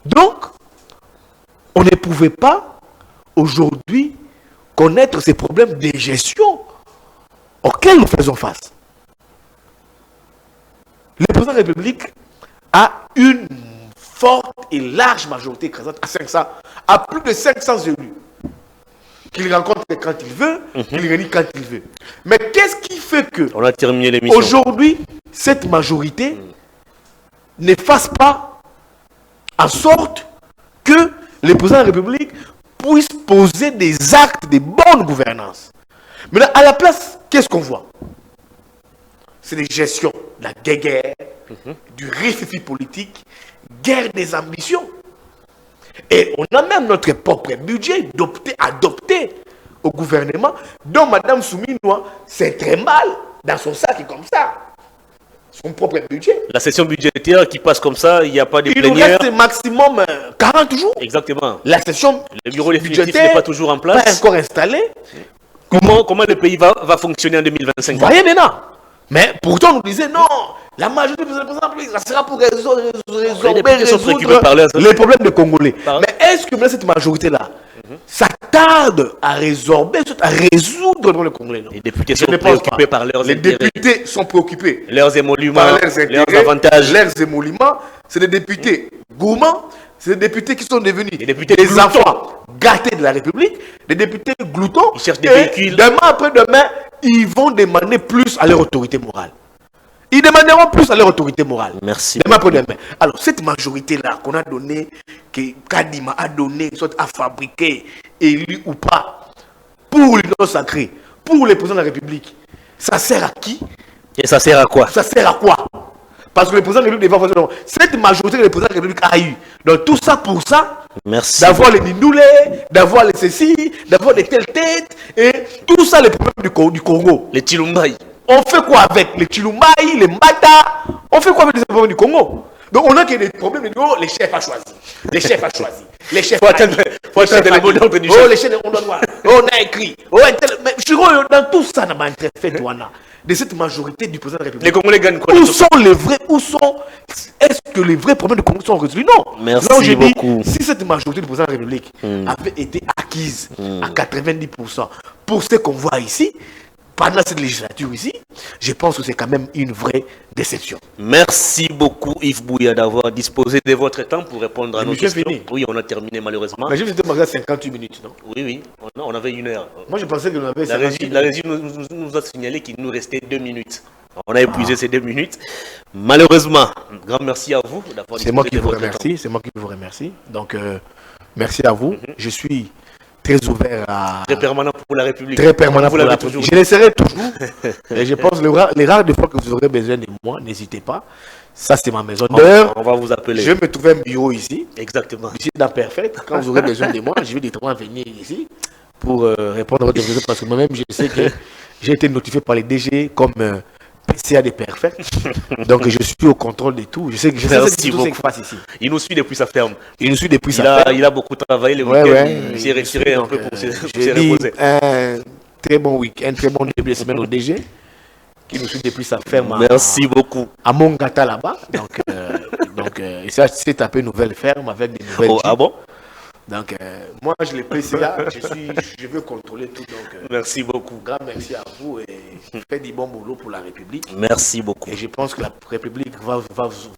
Donc, on ne pouvait pas aujourd'hui connaître ces problèmes de gestion auxquels nous faisons face. Le président de la République a une forte et large majorité écrasante à 500, à plus de 500 élus, qu'il rencontre quand il veut, qu'il réunit quand il veut. Mais qu'est-ce qui fait que on a terminé l'émission. Aujourd'hui, cette majorité ne fasse pas en sorte que le président de la République puisse poser des actes de bonne gouvernance. Mais là, à la place, qu'est-ce qu'on voit? C'est des gestions de la guerre, du rififi politique, guerre des ambitions. Et on a même notre propre budget adopté au gouvernement, dont Mme Souminoua c'est très mal dans son sac et comme ça. Son propre budget. La session budgétaire qui passe comme ça, il n'y a pas de plénière. Il nous reste maximum 40 jours. Exactement. La session le bureau définitif n'est pas toujours en place. Pas encore installé. Comment le pays va fonctionner en 2025? Vous voyez maintenant. Mais pourtant, on nous disait non, la majorité du président, ça sera pour résoudre les problèmes des Congolais. Mais est-ce que cette majorité-là, ça tarde à résorber, à résoudre les problèmes des Congolais? Les députés sont préoccupés par leurs intérêts. Les députés sont préoccupés. Leurs émoluments, leurs avantages. Leurs émoluments, c'est des députés gourmands, c'est des députés qui sont devenus des enfants gâtés de la République, des députés gloutons. Ils cherchent des véhicules. Demain après-demain, ils vont demander plus à leur autorité morale. Ils demanderont plus à leur autorité morale. Merci. Demain après-demain. Alors, cette majorité-là qu'on a donnée, que Kadima a donné, soit à fabriquer, élu ou pas, pour l'Union sacrée, pour les présidents de la République, ça sert à qui? Et ça sert à quoi? Ça sert à quoi? Parce que le président de la République devait avoir cette majorité que le président de la République a eu. Donc tout ça pour ça, d'avoir les Nindoulé, d'avoir les ceci, d'avoir les telles têtes, et tout ça les problèmes du Congo. Les Chilumbaï. On fait quoi avec les Chilumbaï, les Mata? On fait quoi avec les problèmes du Congo? Donc on a que des problèmes de Congo, les chefs à choisir. Les chefs à choisir. Les chefs à choisir. Oh, les chefs, on doit voir. On a écrit. Oh, mais je suis dans tout ça, dans ma fait, de cette majorité du président de la République. Les Congolais gagnent quoi? Où sont les vrais, est-ce que les vrais problèmes de Congo sont résolus? Non. Merci beaucoup. Si cette majorité du président de la République avait été acquise à 90% pour ce qu'on voit ici, pendant cette législature ici, je pense que c'est quand même une vraie déception. Merci beaucoup Yves Bouya d'avoir disposé de votre temps pour répondre à nos questions. Fini. Oui, on a terminé malheureusement. Mais j'ai fait 58 minutes, non? Oui, on avait 1 heure. Moi je pensais que nous avait la régie nous a signalé qu'il nous restait 2 minutes. On a épuisé ces 2 minutes. Malheureusement, grand merci à vous d'avoir disposé de votre temps. C'est moi qui vous remercie. Donc, merci à vous. Je suis très ouvert à... Très permanent pour la République. Très permanent pour la République. Je l'essaierai toujours. Et je pense les rares fois que vous aurez besoin de moi, n'hésitez pas. Ça, c'est ma maison. D'ailleurs, on va vous appeler. Je vais me trouver un bureau ici. Exactement. Ici, dans Perfect. Quand vous aurez besoin de moi, je vais directement venir ici pour répondre à votre question. Parce que moi-même, je sais que j'ai été notifié par les DG comme PCA de Perfect. Donc, je suis au contrôle de tout. Je sais que tout ce qui se passe ici. Il nous suit depuis sa ferme. Il nous suit depuis sa ferme. Il a beaucoup travaillé le week-end. Il s'est retiré un peu pour se reposer. Un très bon week-end, très bon début de semaine au DG qui nous suit depuis sa ferme. Merci beaucoup. À Mongata là-bas. Donc, ça, c'est tapé une nouvelle ferme avec des nouvelles. Ah bon? Donc, moi, je l'ai PCA, je veux contrôler tout. Donc, merci beaucoup. Grand merci à vous et faites du bon boulot pour la République. Merci beaucoup. Et je pense que la République va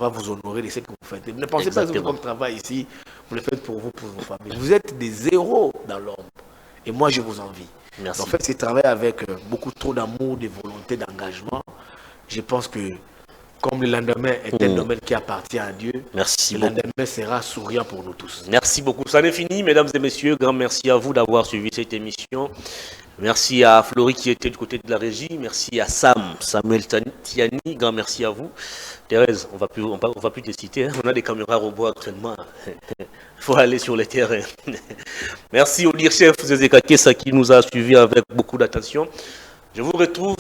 vous honorer de ce que vous faites. Ne pensez pas que votre travail ici, vous le faites pour vous, pour vos familles. Vous êtes des héros dans l'ombre. Et moi, je vous envie. Merci. En fait, c'est travailler avec beaucoup trop d'amour, de volonté, d'engagement. Je pense que comme le lendemain est un domaine qui appartient à Dieu, merci le lendemain sera souriant pour nous tous. Merci beaucoup. Ça n'est fini, mesdames et messieurs. Grand merci à vous d'avoir suivi cette émission. Merci à Florie qui était du côté de la régie. Merci à Samuel Tiani. Grand merci à vous. Thérèse, on va plus te citer. Hein. On a des caméras robots actuellement. Il faut aller sur le terrain. Merci au leader-chef Zezeka Kessa qui nous a suivis avec beaucoup d'attention. Je vous retrouve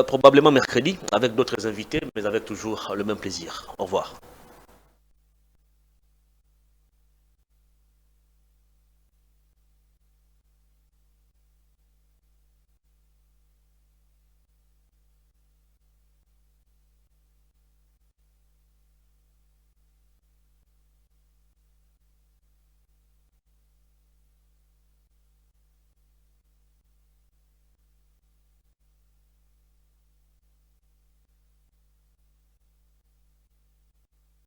probablement mercredi avec d'autres invités, mais avec toujours le même plaisir. Au revoir.